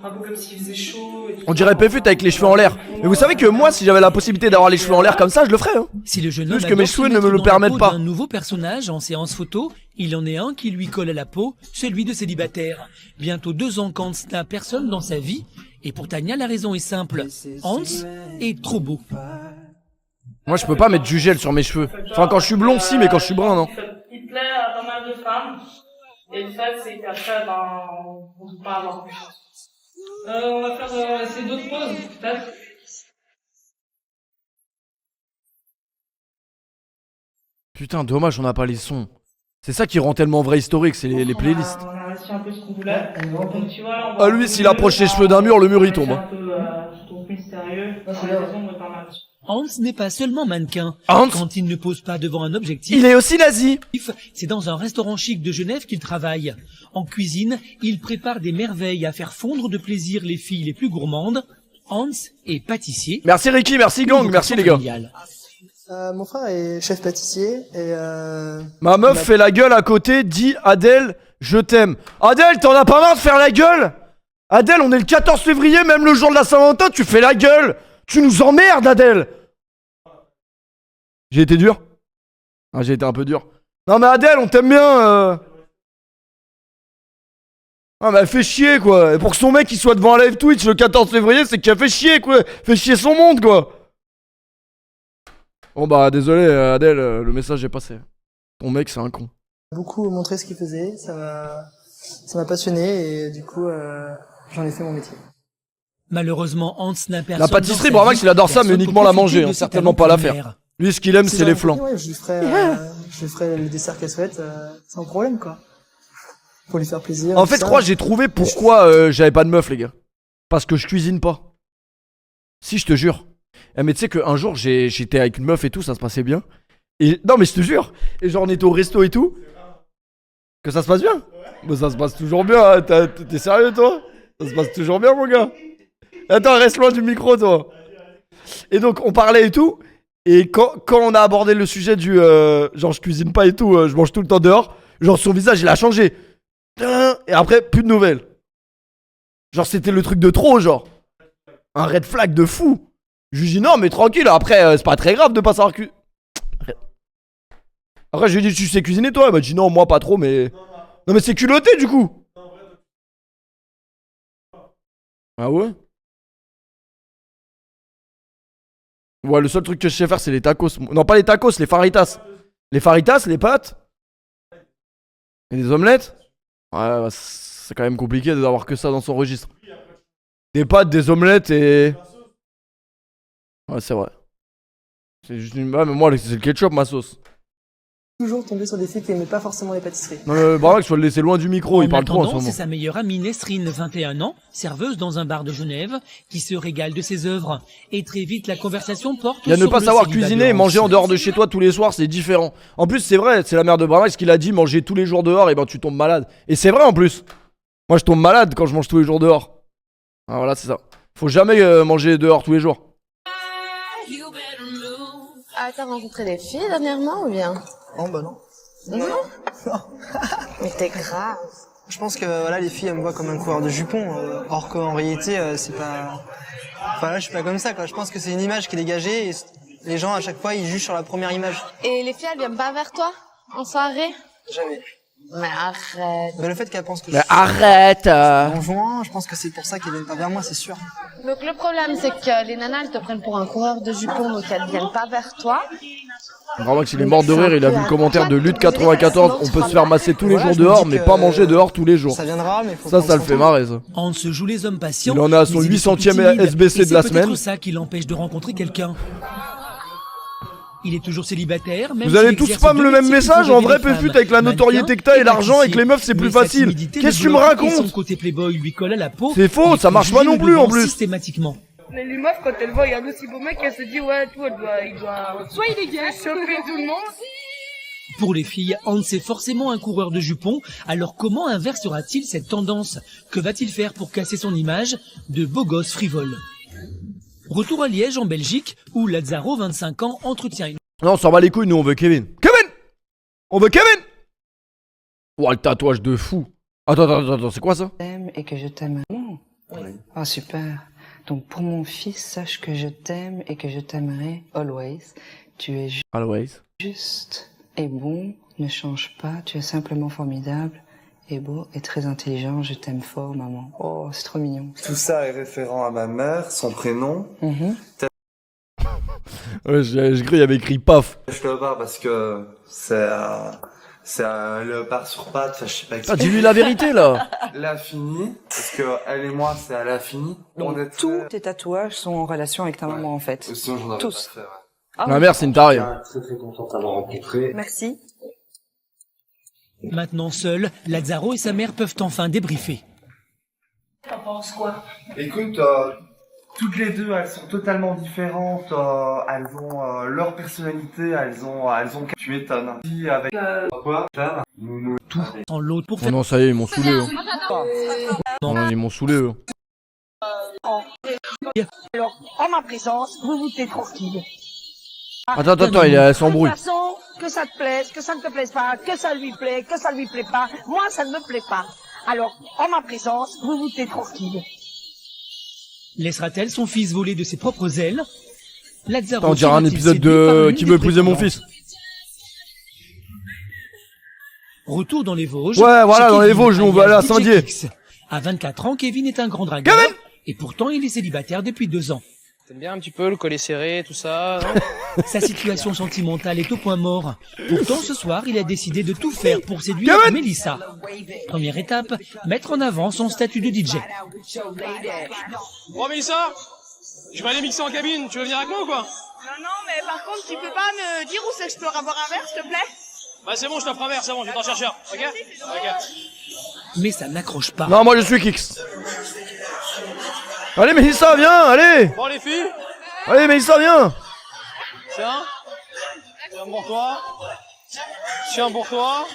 un peu comme s'il faisait chaud. Et tout on dirait Péfut avec les cheveux en l'air. Mais vous savez que moi, si j'avais la possibilité d'avoir les cheveux en l'air comme ça, je le ferais. Hein. Si le jeune homme juste que mes cheveux ne me le permettent pas. Un nouveau personnage en séance photo, il en est un qui lui colle à la peau, celui de célibataire. Bientôt 2 ans qu'Hans n'a personne dans sa vie. Et pour Tania, la raison est simple. Hans est trop beau. Moi, je peux pas mettre du gel sur mes cheveux. Enfin, quand je suis blond, si, mais quand je suis brun, non. Il plaît à pas mal de femmes. Et le fait, c'est qu'après, on ne peut pas avoir plus. On va faire essayer d'autres poses, peut-être. Putain, dommage, on n'a pas les sons. C'est ça qui rend tellement vrai historique, c'est les playlists. On a réussi un peu ce qu'on voulait. Donc, tu vois, là, on Ah, lui, s'il approche les cheveux d'un mur, le mur il tombe. un peu plus sérieux. Les ombres, pas mal. Hans n'est pas seulement mannequin. Hans Quand il ne pose pas devant un objectif, il est aussi nazi. C'est dans un restaurant chic de Genève qu'il travaille. En cuisine, il prépare des merveilles à faire fondre de plaisir les filles les plus gourmandes. Hans est pâtissier. Merci Ricky, merci Gang, merci les gars. Mon frère est chef pâtissier et Ma meuf fait la gueule à côté, dit Adèle, je t'aime. Adèle, t'en as pas marre de faire la gueule? Adèle, on est le 14 février, même le jour de la Saint-Valentin, tu fais la gueule. Tu nous emmerdes, Adèle. J'ai été dur? Ah, j'ai été un peu dur. Non mais Adèle, on t'aime bien. Ah mais elle fait chier quoi. Et pour que son mec il soit devant un live Twitch le 14 février, c'est qu'il a fait chier quoi. Fait chier son monde quoi. Bon bah désolé Adèle, le message est passé. Ton mec c'est un con. beaucoup montré ce qu'il faisait, ça m'a passionné et du coup j'en ai fait mon métier. Malheureusement, Hans n'a personne. La pâtisserie, Bramax, il adore ça, mais uniquement la manger, hein, certainement pas la faire. Lui, ce qu'il aime, c'est les flancs. Ouais, je lui ferai le dessert qu'elle souhaite, sans problème, quoi. Pour lui faire plaisir. En fait, je crois que j'ai trouvé pourquoi j'avais pas de meuf, les gars. Parce que je cuisine pas. Si, je te jure. Mais tu sais qu'un jour, j'étais avec une meuf et tout, ça se passait bien. Et non, mais je te jure. Et genre, on était au resto et tout. Que ça se passe bien. Bah, ça se passe toujours bien. Hein. T'es sérieux, toi? Ça se passe toujours bien, mon gars. Attends, reste loin du micro, toi. Et donc, on parlait et tout. Et quand on a abordé le sujet du genre je cuisine pas et tout, je mange tout le temps dehors, genre son visage il a changé. Et après, plus de nouvelles. Genre c'était le truc de trop, genre. Un red flag de fou. Je lui dis non mais tranquille, après c'est pas très grave de pas savoir cuisiner. Après je lui ai dit tu sais cuisiner toi? Il m'a dit non moi pas trop mais... Non mais c'est culotté du coup. Ah ouais? Ouais, le seul truc que je sais faire, c'est les tacos. Non, pas les tacos, les faritas. Les faritas, les pâtes. Et les omelettes. Ouais, bah, c'est quand même compliqué d'avoir que ça dans son registre. Des pâtes, des omelettes et... Ouais, c'est vrai. C'est juste une... Ouais, mais moi, c'est le ketchup, ma sauce. Toujours tomber sur des filles qui n'aimaient pas forcément les pâtisseries. Non, Barack, faut le laisser loin du micro, il parle trop en ce attendant, moment. c'est sa meilleure amie Nesrine, 21 ans, serveuse dans un bar de Genève, qui se régale de ses œuvres. Et très vite, la conversation porte Il y a sur ne pas le savoir célibat cuisiner et de manger Hans. en dehors de chez toi tous les soirs, c'est différent. En plus, c'est vrai, c'est la mère de Barack qui l'a dit, manger tous les jours dehors, et ben tu tombes malade. Et c'est vrai en plus. Moi, je tombe malade quand je mange tous les jours dehors. Ah, voilà, c'est ça. Faut jamais manger dehors tous les jours. Ah, t'as rencontré des filles dernièrement ou bien? Oh bah non. Non. Mais t'es grave. Je pense que voilà, les filles elles me voient comme un coureur de jupons, or qu'en réalité c'est pas... Enfin là je suis pas comme ça quoi, je pense que c'est une image qui est dégagée et les gens à chaque fois ils jugent sur la première image. Et les filles, elles viennent pas vers toi? En soirée? Jamais. Mais arrête. Mais le fait qu'elles pensent que Mais je suis arrête bonjour, je pense que c'est pour ça qu'elles viennent pas vers moi, c'est sûr. Donc le problème, c'est que les nanas, elles te prennent pour un coureur de jupons, donc elles viennent pas vers toi. Vraiment qu'il est mort de rire, il a vu le commentaire de Lutte 94, on peut se faire masser tous les jours dehors, mais pas manger dehors tous les jours. Ça viendra, mais faut Ça prendre le son fait temps. marrer ça. Hans joue les hommes patients. Il en a à son mais il est 800e surtout timide, SBC et de la c'est semaine. peut-être ça qui l'empêche de rencontrer quelqu'un. Il est toujours célibataire, même Vous allez s'il tous exerce spam deux le même métiers qui message, font en rêver vrai les femmes. pépute avec la notoriété que t'as et l'argent avec les meufs c'est plus Mais sa facile. timidité Qu'est-ce que tu le me bloque et racontes? son côté playboy lui colle à la peau. C'est faux, Il ça marche juge pas non le plus en devant plus. Systématiquement. Mais les meufs, quand elles voient un aussi beau mec, elles se disent, ouais, tout, il doit... Soit il est gay, choper tout le monde. Pour les filles, Hans est forcément un coureur de jupons, alors comment inversera-t-il cette tendance? Que va-t-il faire pour casser son image de beau gosse frivole? Retour à Liège, en Belgique, où Lazzaro, 25 ans, entretient une... Non, on s'en bat les couilles, nous on veut Kevin. Kevin! On veut Kevin! Oh, le tatouage de fou. Attends, c'est quoi ça? T'aime et que je t'aime. Ah super. Donc pour mon fils, sache que je t'aime et que je t'aimerai always. Tu es Always. juste et bon, ne change pas, tu es simplement formidable et beau et très intelligent, je t'aime fort maman. Oh, c'est trop mignon. Tout ça est référent à ma mère, son prénom. Ouais, j'ai cru qu'il y avait écrit paf. Je le barre parce que c'est un léopard sur pattes, enfin, je sais pas Ah, dis-lui la vérité là. L'infini, parce que elle et moi c'est à l'infini. Donc tous tes tatouages sont en relation avec ta maman en fait. Sinon j'en aurais Tous. pas fait, ouais. Ah, Ma mère c'est une tarée. Très contente d'avoir rencontré. Merci. Maintenant seul, Lazzaro et sa mère peuvent enfin débriefer. T'en penses quoi? Écoute, toutes les deux, elles sont totalement différentes. Elles ont leur personnalité. Elles ont. Tu m'étonnes. Dis avec quoi faire Tout en l'autre pour Oh faire... non, ça y est, ils m'ont saoulé eux. Non, ils m'ont saoulé eux. Alors, en ma présence, vous t'es tranquille. Attends, elle s'embrouille. De toute façon, que ça te plaise, que ça ne te plaise pas, que ça lui plaît, que ça lui plaît pas, moi ça ne me plaît pas. Alors, en ma présence, vous t'es tranquille. Laissera-t-elle son fils voler de ses propres ailes? Lazzaro On dirait un sera-t-il épisode séduit par de l'une Qui des veut épouser mon prétendantes? fils. Retour dans les Vosges. Ouais, voilà, chez dans les Kevin, Vosges, nous, on va aller à alias DJ Saint-Dié. Kix. À 24 ans, Kevin est un grand dragueur. Et pourtant, il est célibataire depuis 2 ans. T'aimes bien un petit peu le collet serré, tout ça, non? Sa situation sentimentale est au point mort. Pourtant, ce soir, il a décidé de tout faire pour séduire Mélissa. Première étape, mettre en avant son statut de DJ. Bon Mélissa, je vais aller mixer en cabine, tu veux venir avec moi ou quoi? Non, mais par contre, tu peux pas me dire où c'est que je peux avoir un verre, s'il te plaît? Bah c'est bon, je t'offre un verre, c'est bon, je vais t'en chercher un, ok? Mais ça n'accroche pas. Non, moi je suis Kix. Allez, Mélissa, viens, allez. Bon les filles, Allez, Mélissa, viens. c'est un pour toi, c'est un pour toi.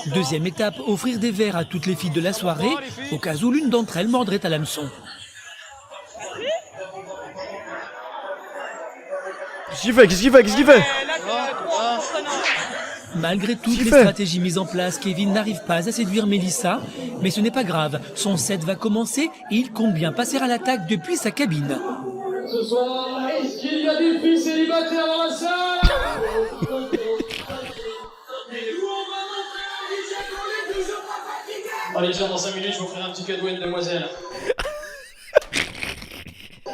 Deuxième étape, offrir des verres à toutes les filles de la soirée, au cas où l'une d'entre elles mordrait à l'hameçon. Qu'est-ce qu'il fait Malgré toutes Qu'est-ce les qu'il fait stratégies mises en place, Kevin n'arrive pas à séduire Mélissa, mais ce n'est pas grave. Son set va commencer et il compte bien passer à l'attaque depuis sa cabine. Ce soir, est-ce qu'il y a des filles célibataires dans la salle? Allez, tiens, dans 5 minutes, je vous ferai un petit cadeau à une demoiselle.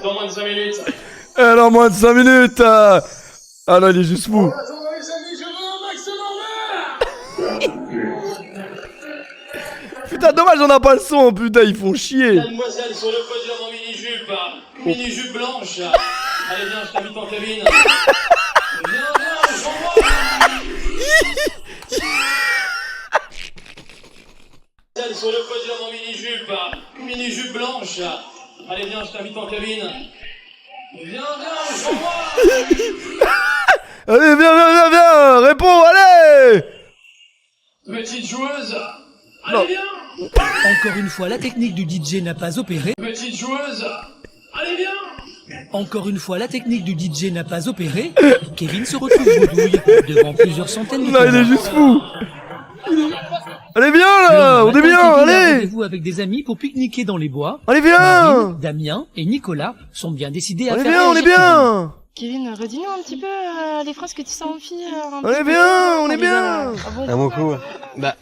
Dans moins de 5 minutes. Alors, moins de 5 minutes Ah non, il est juste fou. Putain, dommage, on a pas le son, putain, ils font chier. La demoiselle sur le podium en mini-jupe. Mini-jupe blanche. Allez, viens, je t'invite en cabine. Viens, j'envoie. Sur le podium en mini-jupe. Mini-jupe blanche. Allez, viens, je t'invite en cabine. Viens, j'envoie. Allez, viens, réponds, allez. Petite joueuse. Non. Allez, viens. Encore une fois, la technique du DJ n'a pas opéré. Petite joueuse. Allez, viens. Encore une fois, la technique du DJ n'a pas opéré. Kevin se retrouve bredouille devant plusieurs centaines de Non, il est juste fou. Allez, viens là, on est bien, allez. Rendez-vous avec des amis pour pique-niquer dans les bois. Allez, viens. Marine, Damien et Nicolas sont bien décidés à Allez, faire viens, on est réagir bien. Kevin, redis-nous un petit peu les phrases que tu sens en fille. Allez, viens, on est bien. Ah mon coup. Bah.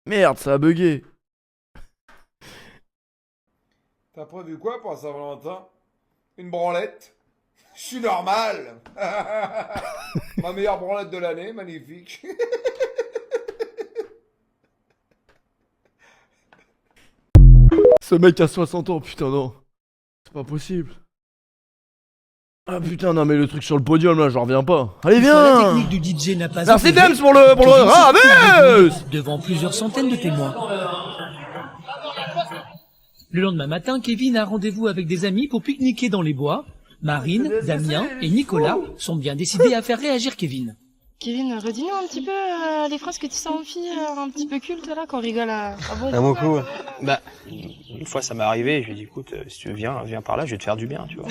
Merde, ça a bugué. T'as prévu quoi pour Saint-Valentin? Une branlette? Je suis normal. Ma meilleure branlette de l'année, magnifique. Ce mec a 60 ans, putain, non. C'est pas possible. Ah putain, non, mais le truc sur le podium là, j'en reviens pas. Allez, Une fois la viens. technique du DJ n'a pas Merci opéré, Dems pour le. Kevin se Ah, retrouve mais bredouille devant plusieurs centaines de témoins. Le lendemain matin, Kevin a rendez-vous avec des amis pour pique-niquer dans les bois. Marine, Damien et Nicolas sont bien décidés à faire réagir Kevin. Kevin, redis-nous un petit peu les phrases que tu sens en fille, un petit peu culte là, qu'on rigole à bon À mon coup. Bah, une fois ça m'est arrivé, je lui ai dit écoute, si tu veux viens par là, je vais te faire du bien, tu vois.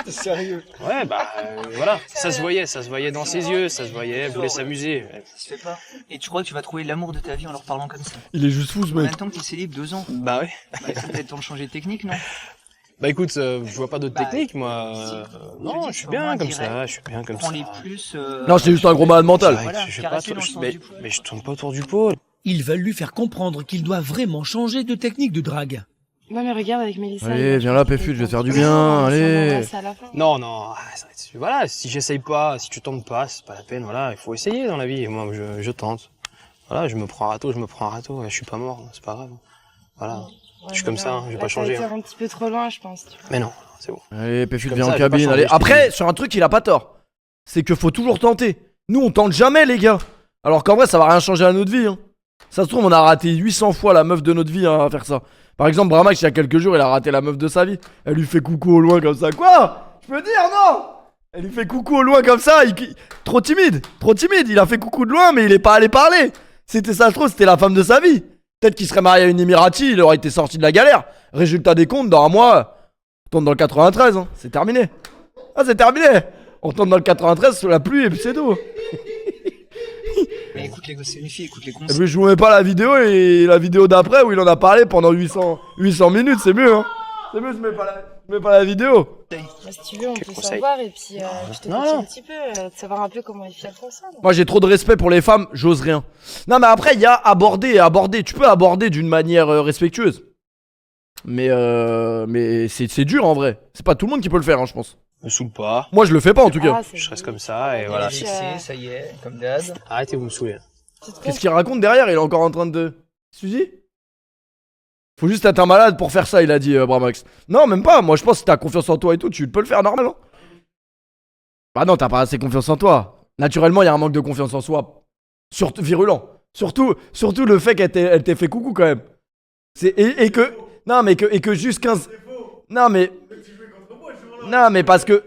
Sérieux? Ouais, bah voilà, ça se voyait dans ses yeux, ça se voyait, elle voulait s'amuser. Ça se fait pas. Et tu crois que tu vas trouver l'amour de ta vie en leur parlant comme ça? Il est juste fou ce En mec. même temps que t'es célib 2 ans. Bah ouais. Bah, c'est peut-être temps de changer de technique, non? Bah écoute, je vois pas d'autres techniques, moi. Non, je suis bien comme ça, Prends-les plus. Non, c'est juste un gros malade mental. Voilà, je sais pas, caresser dans le sens du poil. mais je tourne pas autour du pot. Ils veulent lui faire comprendre qu'il doit vraiment changer de technique de drague. Non mais regarde avec Mélissa. Allez, viens là, Péfut, je vais te faire du bien, allez. Non, voilà, si j'essaye pas, si tu tentes pas, c'est pas la peine, voilà, il faut essayer dans la vie. Moi, je tente. Voilà, je me prends un râteau, je suis pas mort, c'est pas grave. Voilà. Je suis comme ça, je vais pas changer. Ça va un petit peu trop loin, je pense. Mais non, c'est bon. Allez, Péfut, Comme viens ça, en je vais pas cabine, changer, allez. je te Après, dis. sur un truc, il a pas tort. C'est que faut toujours tenter. Nous, on tente jamais, les gars. Alors qu'en vrai, ça va rien changer à notre vie. Hein. Ça se trouve, on a raté 800 fois la meuf de notre vie à faire ça. Par exemple, Bramax, il y a quelques jours, il a raté la meuf de sa vie. Elle lui fait coucou au loin comme ça. Quoi? Je peux dire, non? Elle lui fait coucou au loin comme ça. Trop timide. Il a fait coucou de loin, mais il est pas allé parler. C'était ça, je trouve, c'était la femme de sa vie. Peut-être qu'il serait marié à une Émirati, il aurait été sorti de la galère. Résultat des comptes, dans un mois, on tourne dans le 93. Hein. C'est terminé. Ah, c'est terminé. On tourne dans le 93 sous la pluie et puis c'est tout. Mais écoute les gosses, c'est une fille, écoute les Et conseils. puis je vous mets pas la vidéo et la vidéo d'après où il en a parlé pendant 800 minutes, c'est mieux hein. C'est mieux, je mets pas la vidéo. Bah, si tu veux, on peut conseil. savoir et puis je te coach un petit peu, de savoir un peu comment les filles font ça. Moi j'ai trop de respect pour les femmes, j'ose rien. Non mais après il y a aborder et aborder. Tu peux aborder d'une manière respectueuse. Mais c'est dur en vrai. C'est pas tout le monde qui peut le faire hein, je pense. Me saoule pas. Moi je le fais pas en tout cas. Je reste comme ça et voilà. Ça y est, comme d'hab. Arrêtez, vous me saoulez. Qu'est-ce qu'il raconte derrière? Il est encore en train de... Suzy? Faut juste être un malade pour faire ça, il a dit Bramax. Non, même pas. Moi, je pense que si t'as confiance en toi et tout, tu peux le faire normal. Hein. Bah non, t'as pas assez confiance en toi. Naturellement, il y a un manque de confiance en soi. Surtout virulent. Surtout le fait qu'elle t'ait fait coucou quand même. Et que... Non, mais que juste 15... Non, mais parce que...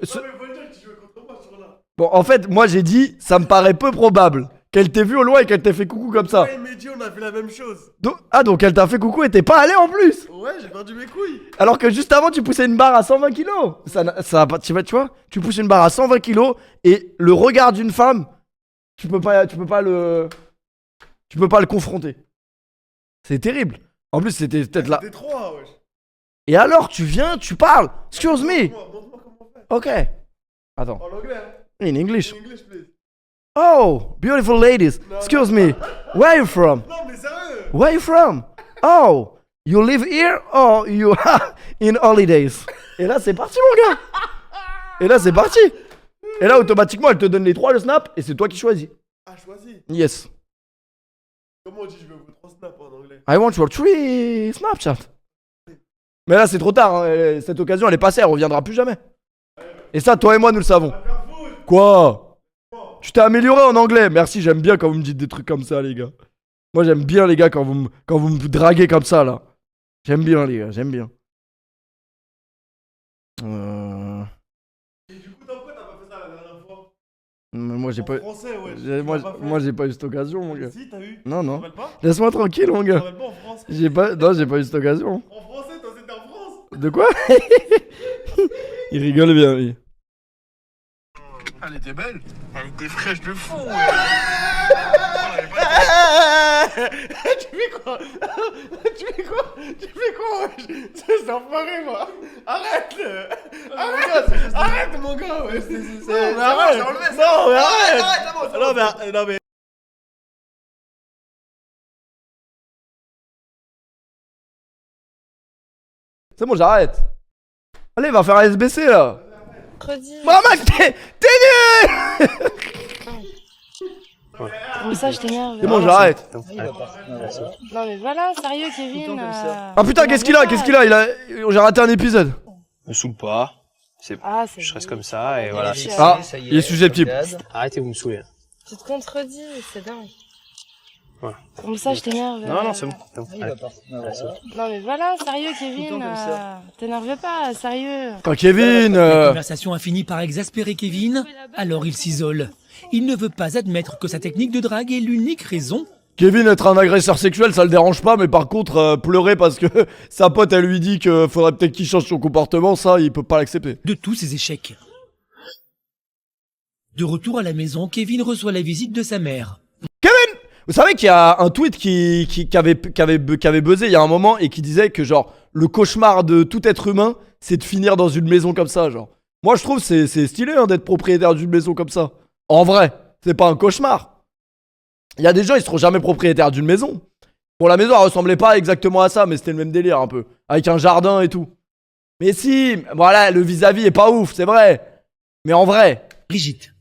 Bon, en fait, moi, j'ai dit, ça me paraît peu probable qu'elle t'ait vu au loin et qu'elle t'ait fait coucou comme ça. Ouais, Mehdi, on a fait la même chose. Donc elle t'a fait coucou et t'es pas allé en plus. Ouais, j'ai perdu mes couilles. Alors que juste avant, tu poussais une barre à 120 kilos. Tu vois, tu pousses une barre à 120 kilos et le regard d'une femme, tu peux pas le confronter. C'est terrible. En plus, c'était peut-être là. C'était 3, wesh. Et alors, tu viens, tu parles. Excuse me. Montre-moi comment on fait. Ok. Attends. En anglais, hein. In English. In English, please. Oh, beautiful ladies. Excuse me. Where are you from? Non, mais sérieux. Where are you from? Oh, you live here or you are in holidays? Et là, c'est parti, mon gars. Et là, c'est parti. Et là, automatiquement, elle te donne les 3 le snap et c'est toi qui choisis. Ah, choisis. Yes. Comment on dit je veux vous 3 snaps en anglais? I want your 3 Snapchat. Mais là, c'est trop tard. Hein. Cette occasion, elle est passée. Elle reviendra plus jamais. Et ça, toi et moi, nous le savons. Quoi? Tu t'es amélioré en anglais. Merci, j'aime bien quand vous me dites des trucs comme ça, les gars. Moi, j'aime bien, les gars, quand vous me draguez comme ça, là. J'aime bien, les gars, j'aime bien. Et du coup, pourquoi t'as pas fait ça la dernière fois? Moi, j'ai pas... français, ouais. Moi, j'ai pas eu cette occasion, mon gars. Si, t'as eu. Non, Tu non. te rappelles pas? Laisse-moi tranquille, mon gars. Tu te rappelles pas en France? Non, j'ai pas eu cette occasion. En français, toi, c'était en France. De quoi? Il rigole bien, lui. Elle était belle. Elle était fraîche de fou. Tu fais quoi? Tu fais quoi? Tu fais quoi? C'est enfoiré, moi. Arrête. Arrête, mon gars. Ouais. Non, mais arrête. Non, mais arrête. Non, mais... C'est bon, j'arrête. Allez, va faire un SBC, là. Mercredi. Maman, t'es nul. Comme ça, je t'énerve. C'est bon, j'arrête. Non, mais voilà, sérieux, Kevin. Ah putain, qu'est-ce qu'il a? J'ai raté un épisode. Me saoule pas. Ah, je reste comme ça et voilà. Ah, il est susceptible. Arrêtez, vous me saoulez. Tu te contredis, c'est dingue. Ouais. Comme ça, je t'énerve. Non, c'est bon. Non, mais voilà, sérieux, Kevin. T'énerve pas, sérieux. Quand Kevin. La conversation a fini par exaspérer Kevin, alors il s'isole. Il ne veut pas admettre que sa technique de drague est l'unique raison. Kevin, être un agresseur sexuel, ça le dérange pas, mais par contre, pleurer parce que sa pote, elle lui dit qu'il faudrait peut-être qu'il change son comportement, ça, il peut pas l'accepter. De tous ses échecs. De retour à la maison, Kevin reçoit la visite de sa mère. Kevin! Vous savez qu'il y a un tweet qui avait buzzé il y a un moment et qui disait que, genre, le cauchemar de tout être humain, c'est de finir dans une maison comme ça, genre. Moi, je trouve c'est stylé hein, d'être propriétaire d'une maison comme ça. En vrai, c'est pas un cauchemar. Il y a des gens, ils seront jamais propriétaires d'une maison. Bon, la maison, elle ressemblait pas exactement à ça, mais c'était le même délire un peu. Avec un jardin et tout. Mais si, voilà, le vis-à-vis est pas ouf, c'est vrai. Mais en vrai. Brigitte.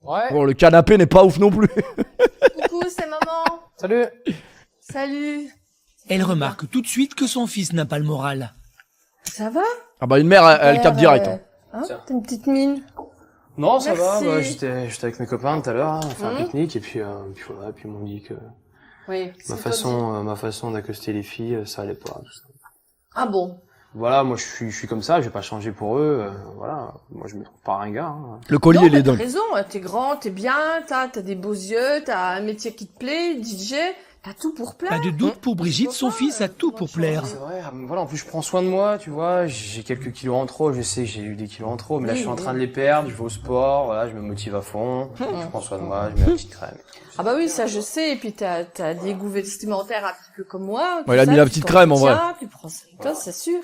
Ouais. Bon, le canapé n'est pas ouf non plus. Coucou, c'est maman. Salut. Salut. Elle remarque tout de suite que son fils n'a pas le moral. Ça va? Ah bah une mère, elle capte direct. Hein, t'as une petite mine. Non, ça Merci. va, bah, j'étais avec mes copains tout à l'heure, on a fait un pique-nique et puis voilà, puis ils m'ont dit que Oui. ma façon d'accoster les filles, ça allait pas. Tout ça. Ah bon? Voilà, moi je suis comme ça, j'ai pas changé pour eux, voilà, moi je me trouve pas ringard. Hein. Le collier, il est T'as dingue. raison, t'es grand, t'es bien, t'as des beaux yeux, t'as un métier qui te plaît, DJ, t'as tout pour plaire. Pas de doute pour Brigitte, son fils a tout pour plaire. C'est vrai, voilà, en plus je prends soin de moi, tu vois, j'ai quelques kilos en trop, je sais que j'ai eu des kilos en trop, mais là je suis en train de les perdre, je vais au sport, voilà, je me motive à fond, je prends soin de moi, je mets la petite crème. Ah bah oui, ça je sais, et puis t'as des goûts vestimentaires un petit peu comme moi. Ouais, il a mis la petite crème en vrai. Tu prends ça avec toi, c'est sûr.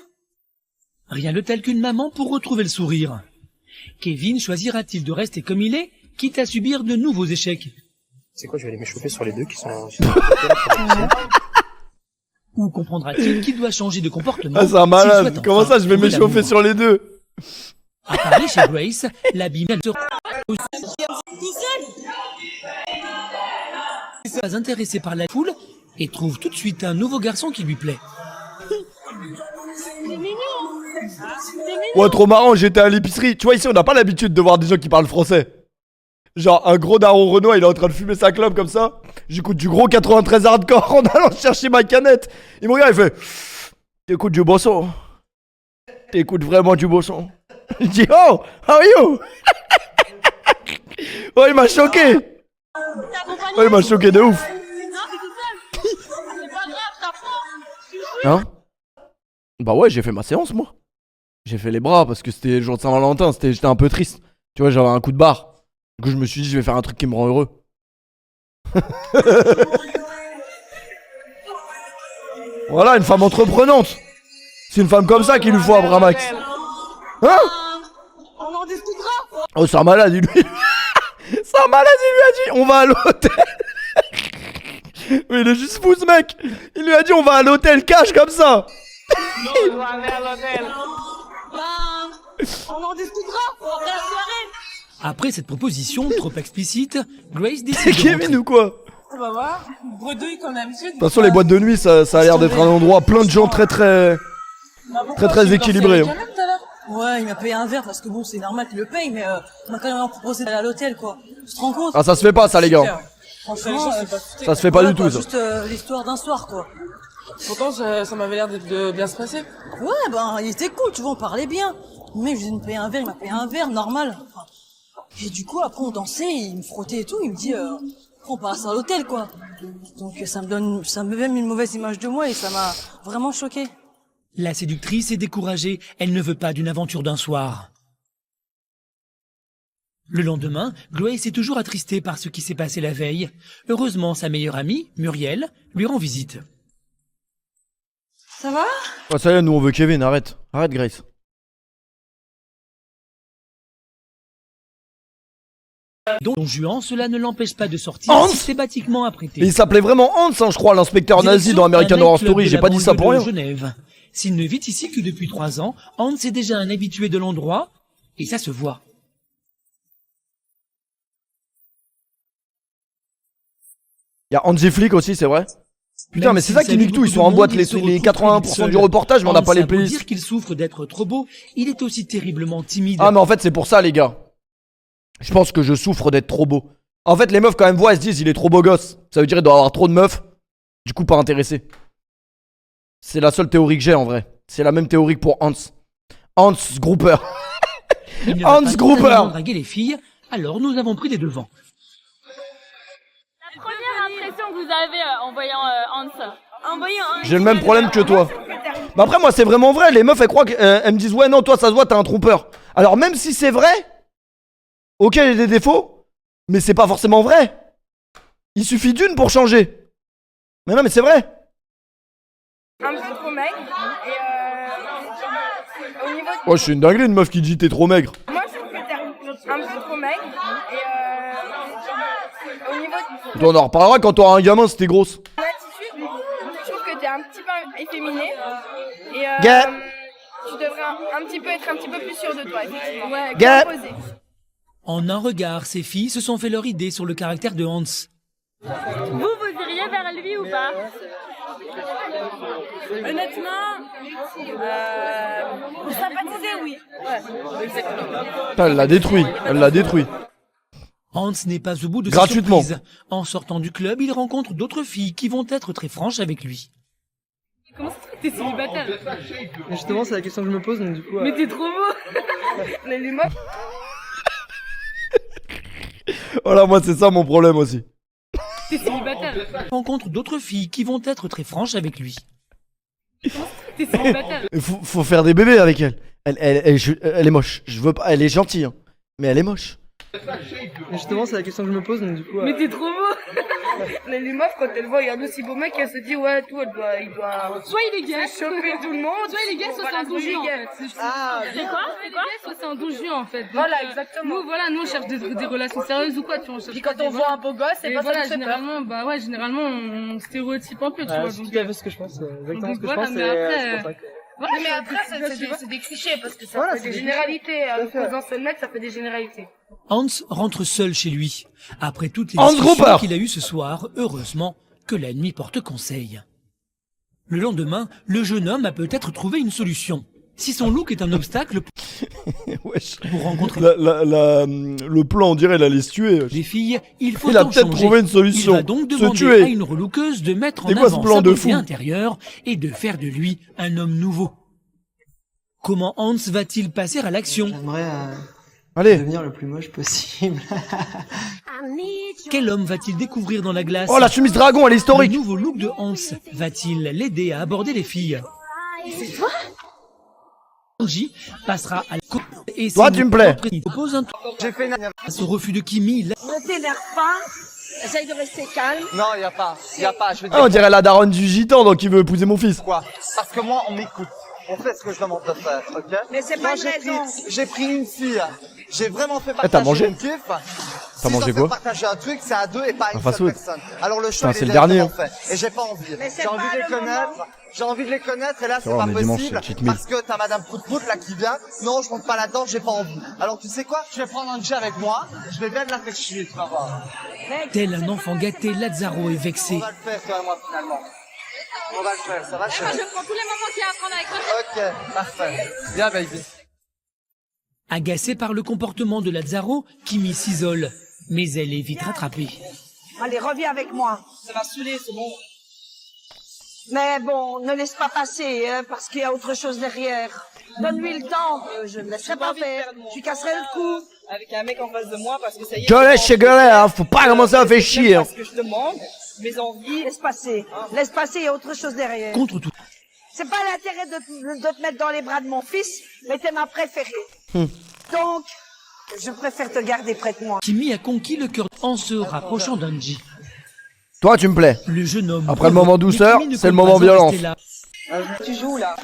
Rien de tel qu'une maman pour retrouver le sourire. Kevin choisira-t-il de rester comme il est, quitte à subir de nouveaux échecs? C'est quoi, je vais aller m'échauffer sur les deux qui sont... Ou comprendra-t-il qu'il doit changer de comportement? Ah, c'est un s'il malade. souhaite Comment enfin ça, je vais trouver m'échauffer l'amour? sur les deux? À Paris, chez Grace, la Bible sera pas intéressé par la foule et trouve tout de suite un nouveau garçon qui lui plaît. Ouais, trop marrant, j'étais à l'épicerie. Tu vois, ici, on n'a pas l'habitude de voir des gens qui parlent français. Genre, un gros daron Renoir, il est en train de fumer sa clope comme ça. J'écoute du gros 93 hardcore en allant chercher ma canette. Il me regarde, il fait: t'écoutes du beau son. T'écoutes vraiment du beau son. Je dis: oh, how are you? Oh, il m'a choqué. Oh, il m'a choqué de ouf. Hein? Bah ouais, j'ai fait ma séance, moi. J'ai fait les bras parce que c'était le jour de Saint-Valentin, j'étais un peu triste. Tu vois, j'avais un coup de barre. Du coup, je me suis dit, je vais faire un truc qui me rend heureux. Voilà, une femme entreprenante. C'est une femme comme ça qu'il lui faut à Bramax. Hein? On en discutera. Oh, c'est un malade, il lui... C'est un malade, il lui a dit, on va à l'hôtel. Mais il est juste fou, ce mec. Il lui a dit, on va à l'hôtel cash comme ça. Non, on va aller à l'hôtel. On en discutera après la soirée. Après cette proposition trop explicite, Grace C'est décide de Kevin rentrer. ou quoi? On va voir. Bredouille comme d'habitude. De toute façon, les boîtes de nuit, ça a l'air d'être un endroit plein de gens très équilibrés. Hein. Ouais, il m'a payé un verre parce que bon, c'est normal qu'il le paye, mais on m'a quand même proposé d'aller à l'hôtel, quoi. Tu te rends compte? Ah, ça se fait pas, ça, les gars. Franchement, Ça se fait pas du tout, ça. Juste l'histoire d'un soir, quoi. Pourtant, ça m'avait l'air de bien se passer. Ouais, ben, il était cool, tu vois, on parlait bien. Mais je lui ai payé un verre, il m'a payé un verre, normal. Enfin, et du coup, après, on dansait, il me frottait et tout, il me dit, on passe à l'hôtel, quoi. Donc, ça me met même une mauvaise image de moi et ça m'a vraiment choqué. La séductrice est découragée, elle ne veut pas d'une aventure d'un soir. Le lendemain, Grace est toujours attristée par ce qui s'est passé la veille. Heureusement, sa meilleure amie, Muriel, lui rend visite. Ça va? Oh, ça y est, nous on veut Kevin, arrête. Arrête, Grace. Donc, Don Juan, cela ne l'empêche pas de sortir Hans systématiquement apprêté. Et il s'appelait vraiment Hans, hein, je crois, l'inspecteur nazi dans American Horror Story, j'ai pas dit ça pour rien. Genève. S'il ne vit ici que depuis 3 ans, Hans est déjà un habitué de l'endroit, et ça se voit. Il y a Hansi Flick aussi, c'est vrai. Putain, mais c'est ça qui nique tout, ils sont en boîte, les 81% du reportage, mais on n'a pas les Pour playlists. dire qu'il souffre d'être trop beau, il est aussi terriblement timide. Ah, mais en fait, c'est pour ça, les gars. Je pense que je souffre d'être trop beau. En fait, les meufs, quand elles me voient, elles se disent, il est trop beau gosse. Ça veut dire qu'il doit avoir trop de meufs. Du coup, pas intéressé. C'est la seule théorie que j'ai, en vrai. C'est la même théorie que pour Hans. Hans Grouper. Il ne va Hans pas Grouper. totalement draguer les filles, alors nous avons pris les devants. La première impression que vous avez en voyant Hans. J'ai le même problème que toi. Mais après, moi, c'est vraiment vrai. Les meufs, elles croient qu'elles me disent, ouais, non, toi, ça se voit, t'es un trompeur. Alors, même si c'est vrai, ok, il y a des défauts, mais c'est pas forcément vrai. Il suffit d'une pour changer. Mais non, mais c'est vrai. Un peu trop maigre. Et au niveau de... Oh, je suis une dinguerie, une meuf qui dit t'es trop maigre. Moi, je trouve que t'es un peu trop maigre. Et au niveau de... Toi, on en reparlera quand t'auras un gamin si t'es grosse. Ton attitude, je trouve que t'es un petit peu efféminé. Et tu devrais un petit peu être un petit peu plus sûr de toi, effectivement. Ouais, composé. En un regard, ces filles se sont fait leur idée sur le caractère de Hans. Vous iriez vers lui ou pas? Honnêtement, sympathiser, oui. Ouais, exactement. Putain, elle l'a détruit. Elle l'a détruit. Hans n'est pas au bout de ses Gratuitement. surprises. En sortant du club, il rencontre d'autres filles qui vont être très franches avec lui. Comment ça se fait que t'es célibataire? Justement, c'est la question que je me pose, donc du coup. Mais t'es trop beau. Les meufs. Voilà, moi, c'est ça mon problème aussi. T'es célibataire. Il rencontre d'autres filles qui vont être très franches avec lui. T'es célibataire. Faut faire des bébés avec elle. Elle est moche. Je veux pas. Elle est gentille, hein. Mais elle est moche. Justement, c'est la question que je me pose, donc du coup. Mais t'es trop beau. Les meufs, quand elles voient un aussi beau mec, elles se disent ouais, tout, il doit. Soit il est gay, choper tout le monde. Soit il est gay, soit c'est un don juan en fait. C'est quoi? Soit c'est un don juan en fait. Voilà, exactement. Nous on cherche des relations sérieuses ou quoi, tu vois. Puis quand on voit un beau gosse, c'est pas ça qui fait peur. Généralement, on stéréotype un peu, tu vois. C'est tout à fait ce que je pense. Exactement ce que je pense. Mais après. Mais après, c'est des clichés parce que ça fait des généralités. Dans ce mec, ça fait des généralités. Hans rentre seul chez lui. Après toutes les Hans discussions Grouper. qu'il a eues ce soir, heureusement que la nuit porte conseil. Le lendemain, le jeune homme a peut-être trouvé une solution. Si son look est un obstacle Wesh. pour rencontrer Le plan, on dirait, il allait se tuer. les filles, il faut Il a en peut-être changer. trouvé une solution. Il va donc Se demander tuer. à une relookeuse de mettre en C'est quoi ce avant plan sa de beauté fou intérieure et de faire de lui un homme nouveau. Comment Hans va-t-il passer à l'action? Allez. Devenir le plus moche possible. Quel homme va-t-il découvrir dans la glace? Oh, la chemise dragon, elle est historique. Le nouveau look de Hans va-t-il l'aider à aborder les filles? C'est toi? Angie passera à la et toi, tu me plais. J'ai fait ce refus de Kimi. Ne t'énerve pas. Essaye de rester calme. Non, y a pas. Je veux dire. Ah, on dirait la daronne du gitan donc qui veut épouser mon fils. Quoi? Parce que moi, on m'écoute. On fait ce que je demande de faire, ok? Mais c'est pas une raison. J'ai pris une fille. J'ai vraiment fait t'as partager mangé mon kiff. T'as mangé quoi? Partager un truc, c'est à deux et pas à une fast seule food. personne. Alors le choix, Putain, c'est le dernier. fait. Et j'ai pas envie. J'ai envie de les connaître. J'ai envie de les connaître et là C'est c'est vrai, pas on est dimanche, possible c'est le cheat meal. parce que t'as Madame Prout là qui vient. Non, je monte pas là-dedans, j'ai pas envie. Alors tu sais quoi? Je vais prendre Angie avec moi. Je vais bien de la faire chier, tu vas voir. Tel un enfant gâté, Lazzaro est vexé. On va le faire toi et moi finalement. On va le faire, ça va? Moi, je prends tous les moments qu'il y a à prendre avec toi. Ok, parfait. Bien baby. Agacée par le comportement de Lazzaro, Kimi s'isole. Mais elle est vite rattrapée. Allez, reviens avec moi. Ça m'a saoulé, c'est bon. Mais bon, ne laisse pas passer, hein, parce qu'il y a autre chose derrière. Donne-lui le temps. Je ne laisserai pas faire. Tu casserais le cou. Avec un mec en face de moi parce que ça y est. Gueuler chez gueuler, hein. Faut pas commencer à faire chier. Hein. Ce que je demande, mes envies. Laisse passer. Laisse passer, il y a autre chose derrière. Contre tout. C'est pas l'intérêt de te mettre dans les bras de mon fils, mais t'es ma préférée. Donc, je préfère te garder près de moi. Kimi a conquis le cœur en se rapprochant d'Angie. Toi, tu me plais. Le jeune homme. Après le moment douceur, c'est le moment violence. Tu joues là.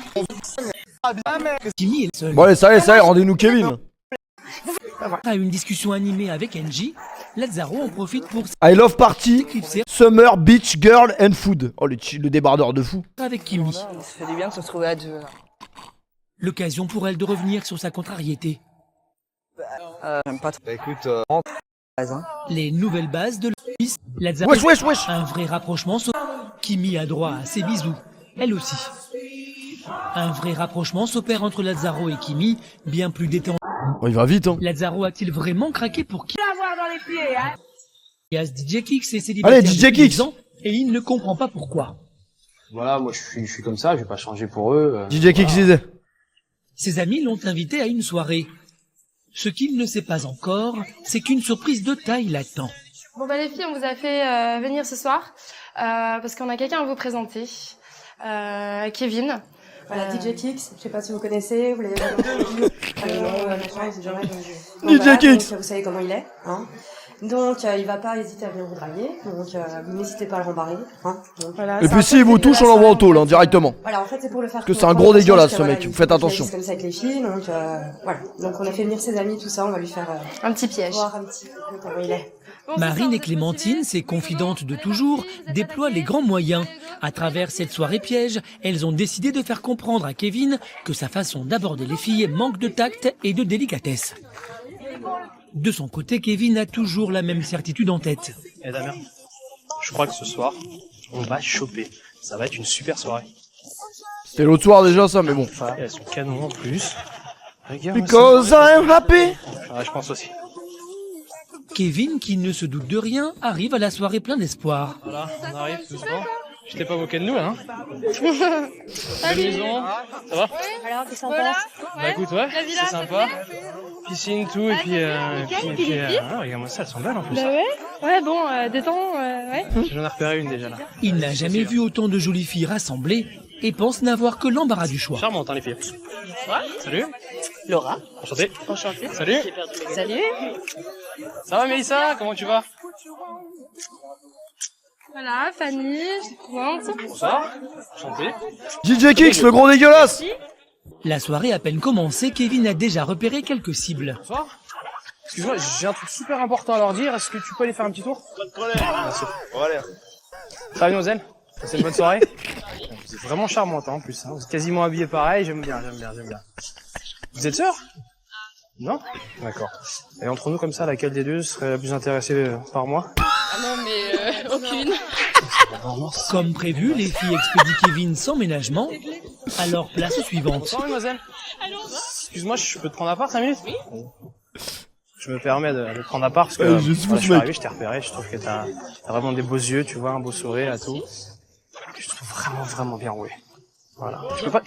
Kimi est seul. Bon, allez, ça y est, rendez-nous Kevin. Après une discussion animée avec Angie, Lazzaro en profite pour I love party, summer, beach, girl and food. Oh, le débardeur de fou. avec Kimi. Ça fait du bien de se retrouver à deux. L'occasion pour elle de revenir sur sa contrariété. J'aime pas trop. Bah écoute, Les nouvelles bases de l'office, Lazzaro. Wesh. Un vrai rapprochement. Kimi a droit à ses bisous. Elle aussi. Un vrai rapprochement s'opère entre Lazzaro et Kimi, bien plus détendu. Oh, il va vite, hein. Lazzaro a-t-il vraiment craqué pour Kimi? L'avoir dans les pieds, hein. DJ Kicks est célibataire Allez, DJ depuis Kicks. 10 ans et il ne comprend pas pourquoi. Voilà, moi je suis comme ça, je vais pas changer pour eux. DJ Kicks disait. Ses amis l'ont invité à une soirée. Ce qu'il ne sait pas encore, c'est qu'une surprise de taille l'attend. Bon bah les filles, on vous a fait venir ce soir parce qu'on a quelqu'un à vous présenter. Kevin. Voilà, DJ Kicks, je sais pas si vous connaissez, vous l'avez vu. DJ Kicks. Donc, vous savez comment il est, hein. Donc il va pas hésiter à venir vous draguer, donc n'hésitez pas à le rembarrer, hein. Donc, voilà, Et puis s'il vous touche, on l'envoie en tôle, hein, directement. Voilà, en fait c'est pour le faire. Parce que c'est un gros dégueulasse ce mec, faites attention. Comme ça avec les filles, donc voilà. Donc on a fait venir ses amis, tout ça, on va lui faire un petit piège. Voir un petit peu comment il est. Marine et Clémentine, ses confidentes de toujours, déploient les grands moyens. À travers cette soirée piège, elles ont décidé de faire comprendre à Kevin que sa façon d'aborder les filles manque de tact et de délicatesse. De son côté, Kevin a toujours la même certitude en tête. Eh Damien, je crois que ce soir, on va choper. Ça va être une super soirée. C'était l'autre soir déjà ça, mais bon. Enfin, elles sont canon en plus. Regarde. Because I'm happy. Ouais, je pense aussi. Kevin, qui ne se doute de rien, arrive à la soirée plein d'espoir. Voilà, on arrive doucement. Je t'ai pas moqué de nous, hein. Belle maison, ça va? Alors, c'est sympa. Voilà. Bah écoute, ouais, c'est sympa. Piscine, tout, et puis regarde-moi ça, elles sont belles en plus. Bah ouais, bon, détends, ouais. J'en ai repéré une déjà là. Il n'a jamais vu autant de jolies filles rassemblées et pense n'avoir que l'embarras du choix. Charmante, hein, les filles. Salut. Laura. Enchanté. Enchanté. Salut. Salut. Ça va, Mélissa? Comment tu vas? Voilà, Fanny, je te présente. Bonsoir. Enchanté. DJ Kicks, le gros dégueulasse. La soirée à peine commencée, Kevin a déjà repéré quelques cibles. Bonsoir. Excuse-moi, j'ai un truc super important à leur dire. Est-ce que tu peux aller faire un petit tour? Pas de problème. Merci. On va aller. Ça va, mademoiselle? C'est une bonne soirée? Vous êtes vraiment charmante, hein, en plus. Hein. Vous êtes quasiment habillés pareil. J'aime bien. Vous êtes sûre? Non? D'accord. Et entre nous, comme ça, laquelle des deux serait la plus intéressée par moi? Ah non, mais aucune. Comme prévu, les filles expédient Kevin sans ménagement. Alors, place suivante. Bonsoir, mademoiselle. Excuse-moi, je peux te prendre à part 5 minutes? Oui. Je me permets de te prendre à part parce que je je suis arrivé, je t'ai repéré, je trouve que t'as vraiment des beaux yeux, tu vois, un beau sourire et tout. Je te trouve vraiment bien roué. Voilà. Je peux pas...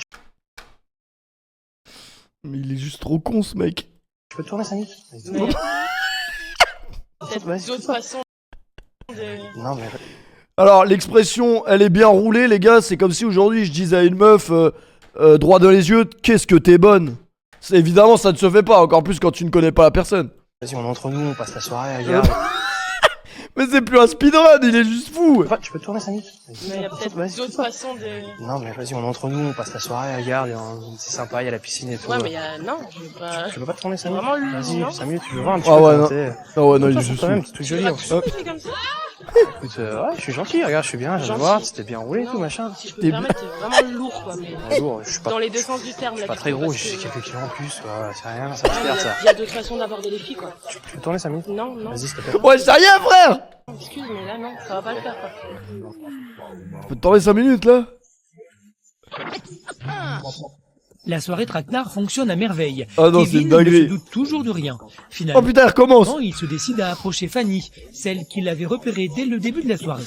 Mais il est juste trop con ce mec. Je peux tourner 5 minutes? Peut-être d'autres façons de... Non, mais... Alors, l'expression, elle est bien roulée, les gars. C'est comme si aujourd'hui je disais à une meuf, droit dans les yeux, qu'est-ce que t'es bonne. Évidemment, ça ne se fait pas, encore plus quand tu ne connais pas la personne. Vas-y, on est entre nous, on passe la soirée, regarde. Mais c'est plus un speedrun, il est juste fou. Je peux tourner 5 minutes? Mais il y a peut-être d'autres façons de... Non, mais vas-y, on est entre nous, on passe la soirée, regarde, c'est sympa, il y a la piscine et tout. Ouais, mais non, je veux pas... Tu veux pas te tourner 5 minutes? Vraiment lui, Vas-y, non 5 minutes, tu veux voir un petit Ah peu ouais, comment non. t'es. Ah ouais, non, il est Toi, juste quand même, fou. c'est tout joli en plus. comme ça. Écoute, ouais, je suis gentil, regarde, je suis bien, je viens de voir, c'était bien roulé et tout, machin. Si je peux me permettre, t'es vraiment lourd, quoi. Mais... Lourd, je suis pas... Dans les deux sens du terme, Je suis là. pas très gros, j'ai quelques kilos en plus, quoi, c'est rien, ça va se faire, ça. Il y a d'autres façons d'aborder les filles, quoi. Tu peux tourner 5 minutes? Non, non. Vas-y, s'il te plaît. Ouais, ça y est, frère. Excuse, mais là, non, ça va pas le faire, quoi. Tu peux te tourner 5 minutes, là? La soirée traquenard fonctionne à merveille. Ah non, c'est une Kevin ne dinguerie. se doute toujours de rien. Finalement, Oh putain, elle recommence. il se décide à approcher Fanny, celle qu'il avait repérée dès le début de la soirée.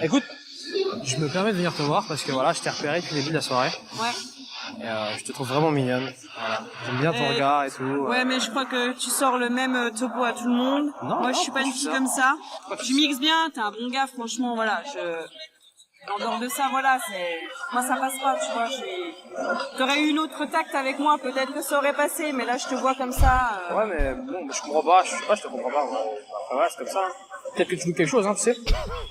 Écoute, je me permets de venir te voir parce que voilà, je t'ai repéré depuis le début de la soirée. Ouais. Et je te trouve vraiment mignonne. Voilà. J'aime bien ton regard et tout. Ouais, mais je crois que tu sors le même topo à tout le monde. Non, Moi, non, je suis pas une pourquoi fille tu comme ça. Pourquoi tu Tu mixes bien, t'es un bon gars, franchement, voilà. En dehors de ça, voilà, moi, ça passe pas, tu vois. T'aurais eu une autre tact avec moi, peut-être que ça aurait passé, mais là, je te vois comme ça. Ouais, mais bon, je comprends pas, je sais pas, je te comprends pas. Moi. Après, ouais, c'est comme ça. Hein. Peut-être que tu loupes quelque chose, hein, tu sais.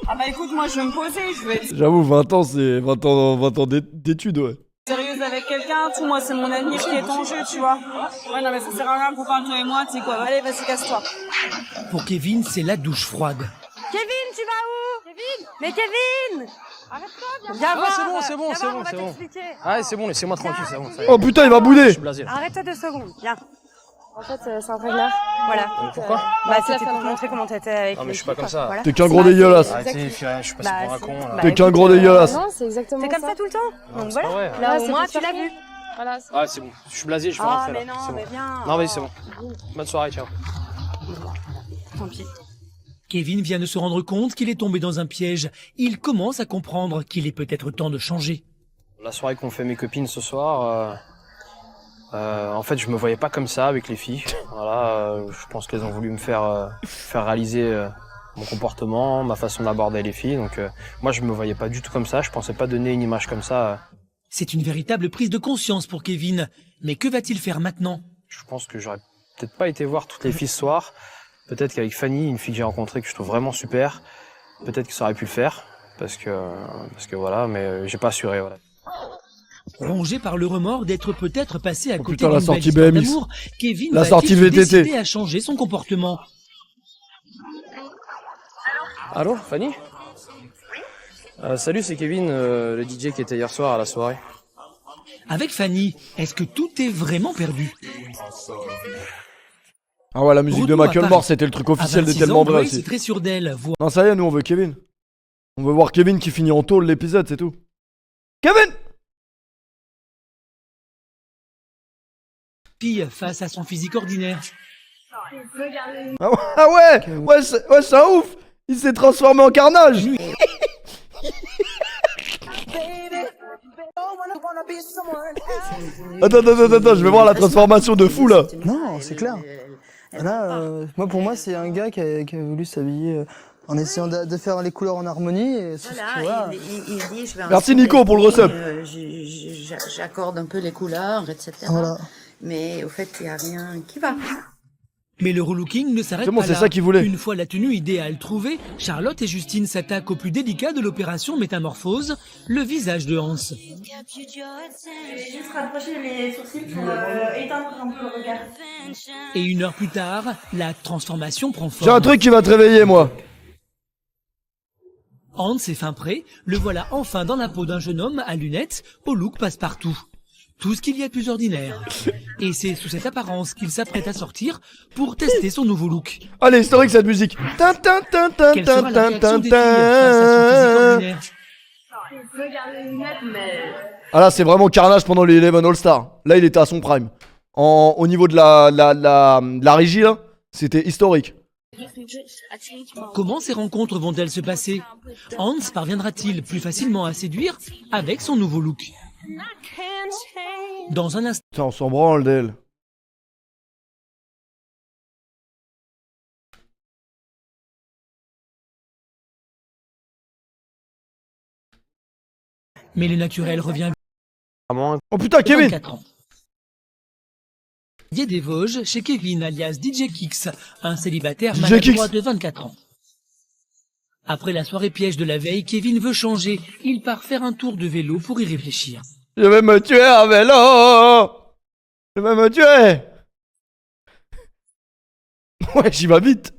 Ah bah écoute, moi, je vais me poser, je vais être J'avoue, 20 ans, c'est 20 ans d'études, ouais. sérieuse avec quelqu'un, tout, moi, c'est mon avenir qui est en jeu, tu vois. Ouais, non, mais ça sert à rien qu'on parle toi et moi, tu sais quoi. Allez, vas-y, casse-toi. Pour Kevin, c'est la douche froide. Kevin, tu vas où Kevin Mais Kevin Arrête-toi, viens Ah, voir. c'est bon, Viens c'est voir, bon, on va c'est bon. t'expliquer. Ah, c'est bon, laissez-moi tranquille, c'est bon. Ça y est. Oh putain, il va Je bouder. suis blasé. Arrête-toi 2 secondes, viens. En fait, c'est un traquenard. Voilà. Pourquoi? Bah, c'était pour te montrer comment t'étais avec Non, mais les je suis pas filles, comme quoi. ça. Voilà. T'es qu'un gros dégueulasse. Arrêtez, je suis passé pour un con, là. T'es qu'un gros dégueulasse. Non, c'est exactement ça. T'es comme ça tout le temps. Donc c'est pas voilà. vrai. Là, Ouais, au moins, c'est tu l'as vu. Voilà. Ah, c'est bon, je suis blasé, je vais Ah, rentrer mais là. non, C'est mais bon. viens. Non, vas-y, c'est bon. Bonne soirée, ciao. Tant pis. Kevin vient de se rendre compte qu'il est tombé dans un piège. Il commence à comprendre qu'il est peut-être temps de changer. La soirée qu'ont fait mes copines ce soir, en fait, je me voyais pas comme ça avec les filles. Voilà, je pense qu'elles ont voulu me faire réaliser mon comportement, ma façon d'aborder les filles. Donc, moi, je me voyais pas du tout comme ça. Je pensais pas donner une image comme ça. C'est une véritable prise de conscience pour Kevin. Mais que va-t-il faire maintenant? Je pense que j'aurais peut-être pas été voir toutes les filles ce soir. Peut-être qu'avec Fanny, une fille que j'ai rencontrée que je trouve vraiment super, peut-être que ça aurait pu le faire. Parce que voilà, mais j'ai pas assuré, voilà. Rongé par le remords d'être peut-être passé à côté putain, la d'une belle sortie histoire BMX. d'amour, Kevin La va-t-il sortie se VTT. décider à changer son comportement? Allô, Fanny? Salut, c'est Kevin, le DJ qui était hier soir à la soirée. Avec Fanny, est-ce que tout est vraiment perdu? Ah ouais, la musique de Retour à Macklemore, Paris. c'était le truc À officiel des 26 tellement ans, vrai Grace aussi. est très sûre d'elle, voit Non, ça y est, nous on veut Kevin. On veut voir Kevin qui finit en tôle l'épisode, c'est tout. Kevin! fille face à son physique ordinaire. Ah ouais, ouais, c'est un ouf. Il s'est transformé en carnage. Attends, je vais voir la transformation de fou là. Non, c'est clair. Là, moi pour moi, c'est un gars qui a voulu s'habiller en essayant de faire les couleurs en harmonie. Et Voilà, il dit, je vais Merci Nico pour le recep. J'accorde un peu les couleurs, etc. Voilà. Mais au fait, il n'y a rien qui va. Mais le relooking ne s'arrête C'est bon, pas c'est là. ça qu'il voulait. Une fois la tenue idéale trouvée, Charlotte et Justine s'attaquent au plus délicat de l'opération métamorphose, le visage de Hans. Je vais juste rapprocher les sourcils pour éteindre un peu le regard. Et 1 heure plus tard, la transformation prend J'ai forme. un truc qui va te réveiller, moi. Hans est fin prêt, le voilà enfin dans la peau d'un jeune homme à lunettes, au look passe-partout. Tout ce qu'il y a de plus ordinaire. Et c'est sous cette apparence qu'il s'apprête à sortir pour tester son nouveau look. Allez, historique cette musique. Tin, tin, tin, tin, Quelle sera la tin, réaction tin, des filles face à son physique tin. ordinaire? Je peux garder les lunettes, mais... Ah là, c'est vraiment carnage pendant les Eleven All-Star. Là, il était à son prime. Au niveau de la régie, là, c'était historique. Comment ces rencontres vont-elles se passer? Hans parviendra-t-il plus facilement à séduire avec son nouveau look? Dans un instant. Putain, on s'en branle d'elle. Mais le naturel revient Oh putain, Kevin! 24 ans. Des Vosges, chez Kevin, alias DJ Kix, un célibataire DJ maladroit Kix. de 24 ans. Après la soirée piège de la veille, Kevin veut changer. Il part faire un tour de vélo pour y réfléchir. Je vais me tuer à vélo! Je vais me tuer! Ouais, j'y va vite!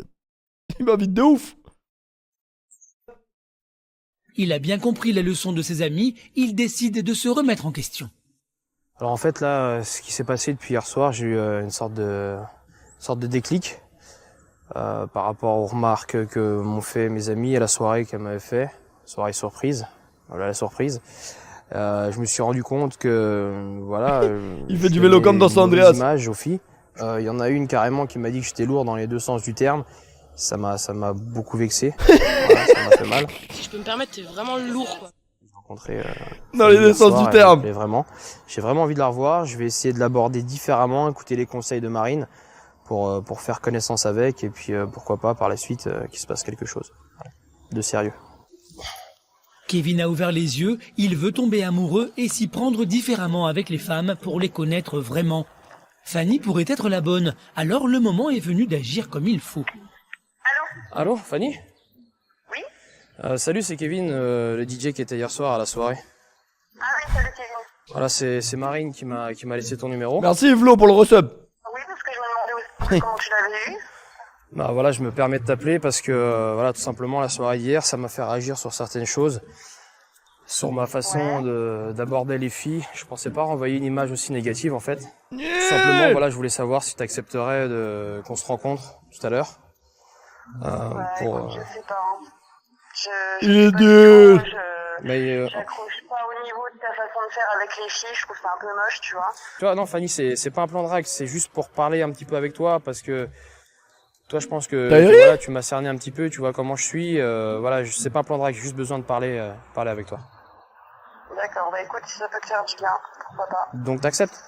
Il va vite de ouf! Il a bien compris la leçon de ses amis, il décide de se remettre en question. Alors en fait là, ce qui s'est passé depuis hier soir, j'ai eu une sorte de déclic par rapport aux remarques que m'ont fait mes amis à la soirée qu'elles m'avaient fait, soirée surprise, voilà la surprise. Je me suis rendu compte que voilà. Il fait du vélo comme dans San Andreas. Images aux filles. Il y en a une carrément qui m'a dit que j'étais lourd dans les deux sens du terme. Ça m'a beaucoup vexé. Voilà, ça m'a fait mal. Si je peux me permettre, t'es vraiment lourd, quoi. Rencontré, dans les deux sens du terme. J'ai vraiment envie de la revoir. Je vais essayer de l'aborder différemment, écouter les conseils de Marine pour faire connaissance avec et puis pourquoi pas par la suite qu'il se passe quelque chose de sérieux. Kevin a ouvert les yeux, il veut tomber amoureux et s'y prendre différemment avec les femmes pour les connaître vraiment. Fanny pourrait être la bonne, alors le moment est venu d'agir comme il faut. Allô, Fanny? Oui. Salut, c'est Kevin, le DJ qui était hier soir à la soirée. Ah oui, salut Kevin. Voilà, c'est Marine qui m'a laissé ton numéro. Merci Vlo pour le resub. Oui, parce que je me demandais aussi comment tu l'avais eu. Bah voilà, je me permets de t'appeler parce que voilà, tout simplement la soirée d'hier, ça m'a fait réagir sur certaines choses, sur ma façon d'aborder les filles. Je pensais pas renvoyer une image aussi négative en fait. Tout simplement, voilà, je voulais savoir si tu accepterais qu'on se rencontre tout à l'heure. Écoute, je sais pas. Il est nul. J'accroche pas au niveau de ta façon de faire avec les filles, je trouve ça un peu moche, tu vois. Tu vois, non Fanny, c'est pas un plan de drague, c'est juste pour parler un petit peu avec toi parce que toi, je pense que voilà, tu m'as cerné un petit peu, tu vois comment je suis. Voilà, c'est pas un plan de drague, j'ai juste besoin de parler avec toi. D'accord, bah écoute, si ça peut te faire du bien, pourquoi pas. Donc t'acceptes?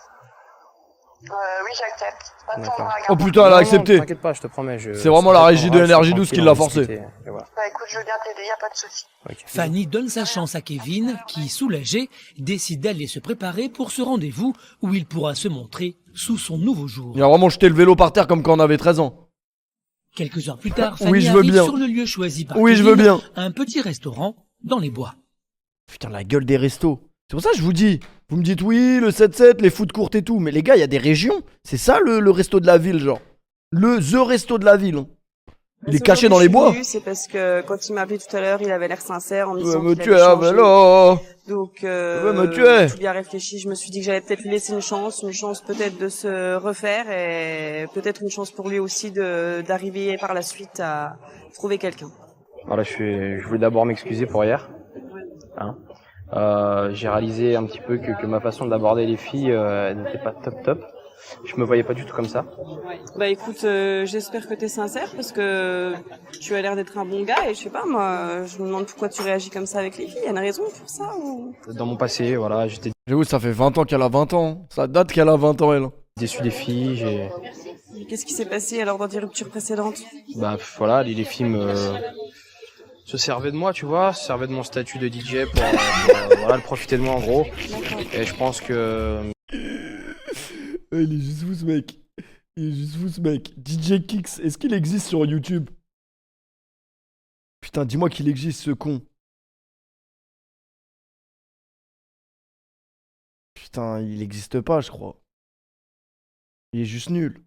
Oui, j'accepte. Pas de ton drague. Oh putain, elle a accepté. T'inquiète pas, je te promets. C'est vraiment la régie de l'énergie 12 qui l'a forcé. Bah écoute, je veux bien t'aider, y a pas de souci. Fanny donne sa chance à Kevin, qui, soulagé, décide d'aller se préparer pour ce rendez-vous où il pourra se montrer sous son nouveau jour. Il a vraiment jeté le vélo par terre comme quand on avait 13 ans. Quelques heures plus tard, Fanny oui, je veux arrive bien. sur le lieu choisi par oui, Kevin, je veux bien. un petit restaurant dans les bois. Putain, la gueule des restos. C'est pour ça que je vous dis. Vous me dites oui, le 7-7, les foot courtes et tout. Mais les gars, il y a des régions. C'est ça le resto de la ville, genre. The resto de la ville. Hein. Il est caché dans les bois. C'est parce que quand il m'a appelé tout à l'heure, il avait l'air sincère en me disant me qu'il tuer allait à changer. vélo. Donc, me tuer. tout bien réfléchi. Je me suis dit que j'allais peut-être lui laisser une chance peut-être de se refaire et peut-être une chance pour lui aussi d'arriver par la suite à trouver quelqu'un. Voilà, je voulais d'abord m'excuser pour hier. Hein. J'ai réalisé un petit peu que ma façon d'aborder les filles n'était pas top. Je me voyais pas du tout comme ça. Bah écoute, j'espère que t'es sincère parce que tu as l'air d'être un bon gars et je sais pas moi, je me demande pourquoi tu réagis comme ça avec les filles. Il y a une raison pour ça ou... Dans mon passé, voilà, j'étais... J'avoue, ça fait 20 ans qu'elle a 20 ans. Ça date qu'elle a 20 ans, elle. Déçu des filles, Qu'est-ce qui s'est passé alors dans tes ruptures précédentes? Bah voilà, les filles se servaient de moi, tu vois, se servaient de mon statut de DJ pour voilà, profiter de moi en gros. Et je pense que... Il est juste fou ce mec. DJ Kix, est-ce qu'il existe sur YouTube? Putain, dis-moi qu'il existe ce con. Putain, il existe pas, je crois. Il est juste nul.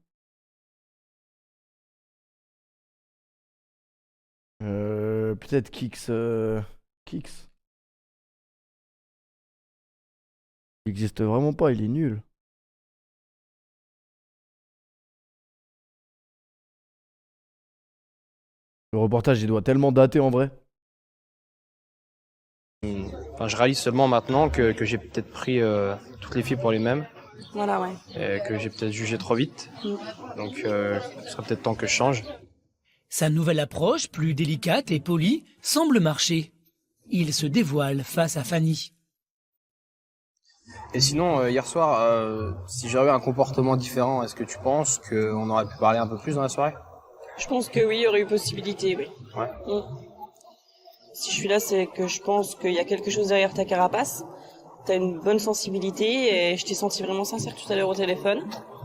Peut-être Kix. Kix. Il existe vraiment pas, il est nul. Le reportage, il doit tellement dater en vrai. Enfin, je réalise seulement maintenant que j'ai peut-être pris toutes les filles pour les mêmes. Voilà, ouais. Et que j'ai peut-être jugé trop vite. Donc, il serait peut-être temps que je change. Sa nouvelle approche, plus délicate et polie, semble marcher. Il se dévoile face à Fanny. Et sinon, hier soir, si j'avais eu un comportement différent, est-ce que tu penses qu'on aurait pu parler un peu plus dans la soirée? Je pense que oui, il y aurait eu possibilité, oui. Ouais. Si je suis là, c'est que je pense qu'il y a quelque chose derrière ta carapace. T'as une bonne sensibilité et je t'ai senti vraiment sincère tout à l'heure au téléphone.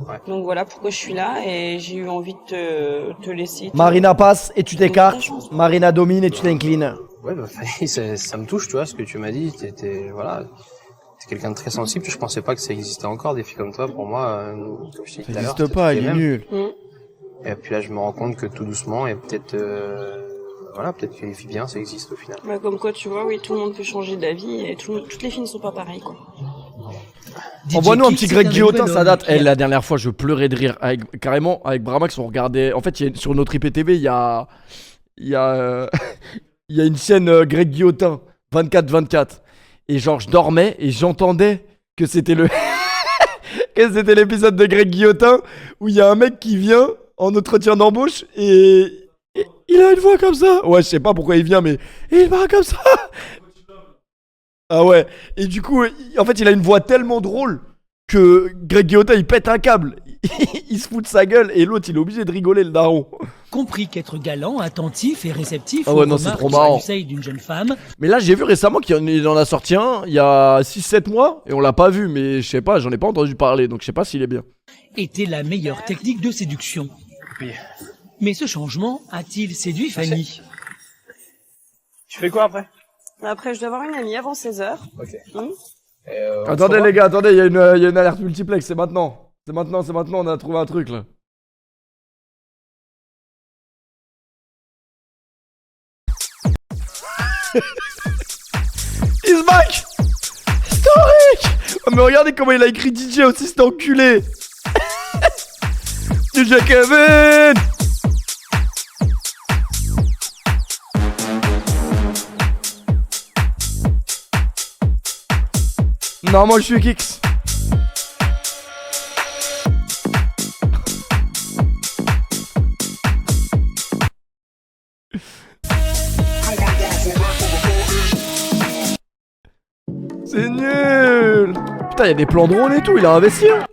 Ouais. Donc voilà pourquoi je suis là et j'ai eu envie de te laisser. Marina passe et tu t'écartes. Marina domine et tu t'inclines. Ouais, bah, Fanny, ça me touche, tu vois, ce que tu m'as dit. T'es quelqu'un de très sensible. Je pensais pas que ça existait encore, des filles comme toi. Pour moi, comme je t'ai dit tout à l'heure, n'existe pas, il est nul. Et puis là, je me rends compte que tout doucement, et peut-être, voilà, peut-être que les filles bien, ça existe au final. Bah, comme quoi, tu vois, oui, tout le monde peut changer d'avis et toutes les filles ne sont pas pareilles, quoi. Envoie-nous un petit Greg Guillotin, ça date. Eh, la dernière fois, je pleurais de rire. Carrément, avec Bramax, on regardait. En fait, sur notre IPTV, il y a une chaîne Greg Guillotin, 24-24. Et genre, je dormais et j'entendais que c'était l'épisode de Greg Guillotin où il y a un mec qui vient en entretien d'embauche et il a une voix comme ça. Ouais, je sais pas pourquoi il vient, mais il parle comme ça. Ah ouais. Et du coup, en fait, il a une voix tellement drôle que Greg Guillotin, il pète un câble. Il se fout de sa gueule et l'autre, il est obligé de rigoler, le daron. Compris qu'être galant, attentif et réceptif Ah aux ouais, non, c'est remarques trop marrant. et conseils d'une jeune femme. Mais là, j'ai vu récemment qu'il en a sorti un il y a 6-7 mois et on l'a pas vu, mais je sais pas, j'en ai pas entendu parler, donc je sais pas s'il est bien. Était la meilleure technique de séduction. Oui. Mais ce changement a-t-il séduit Fanny? Tu fais quoi après? Après, je dois avoir une amie avant 16h. Ok. Attendez les gars, attendez, il y a une alerte multiplex, c'est maintenant. C'est maintenant, on a trouvé un truc là. He's back! Historique! Oh, mais regardez comment il a écrit DJ aussi, cet enculé! DJ Kevin! Non, moi je suis Kix. C'est nul. Putain, il y a des plans drone et tout, il a investi. Hein.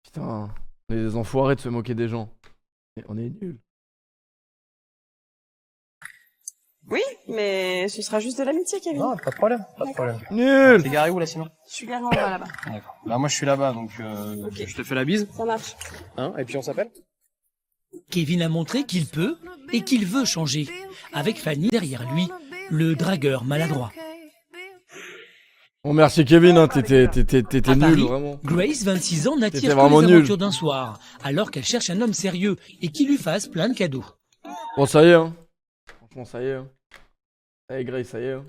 Putain, on est des enfoirés de se moquer des gens. On est nuls. Oui, mais ce sera juste de l'amitié, Kevin. Non, pas de problème, pas de problème. Nul. T'es garé où là sinon? Je suis garée en bas là-bas. D'accord. Bah moi je suis là-bas donc je te fais la bise. Ça marche. Hein, et puis on s'appelle? Kevin a montré qu'il peut et qu'il veut changer. Avec Fanny derrière lui, le dragueur maladroit. Bon, merci Kevin, hein, t'étais À nul Paris, vraiment. Grace, 26 ans, n'attire T'étais que vraiment les nul. aventures d'un soir, alors qu'elle cherche un homme sérieux et qui lui fasse plein de cadeaux. Bon, ça y est, hein. Franchement, ça y est. Hein. Allez, Grace, ça y est. Hein.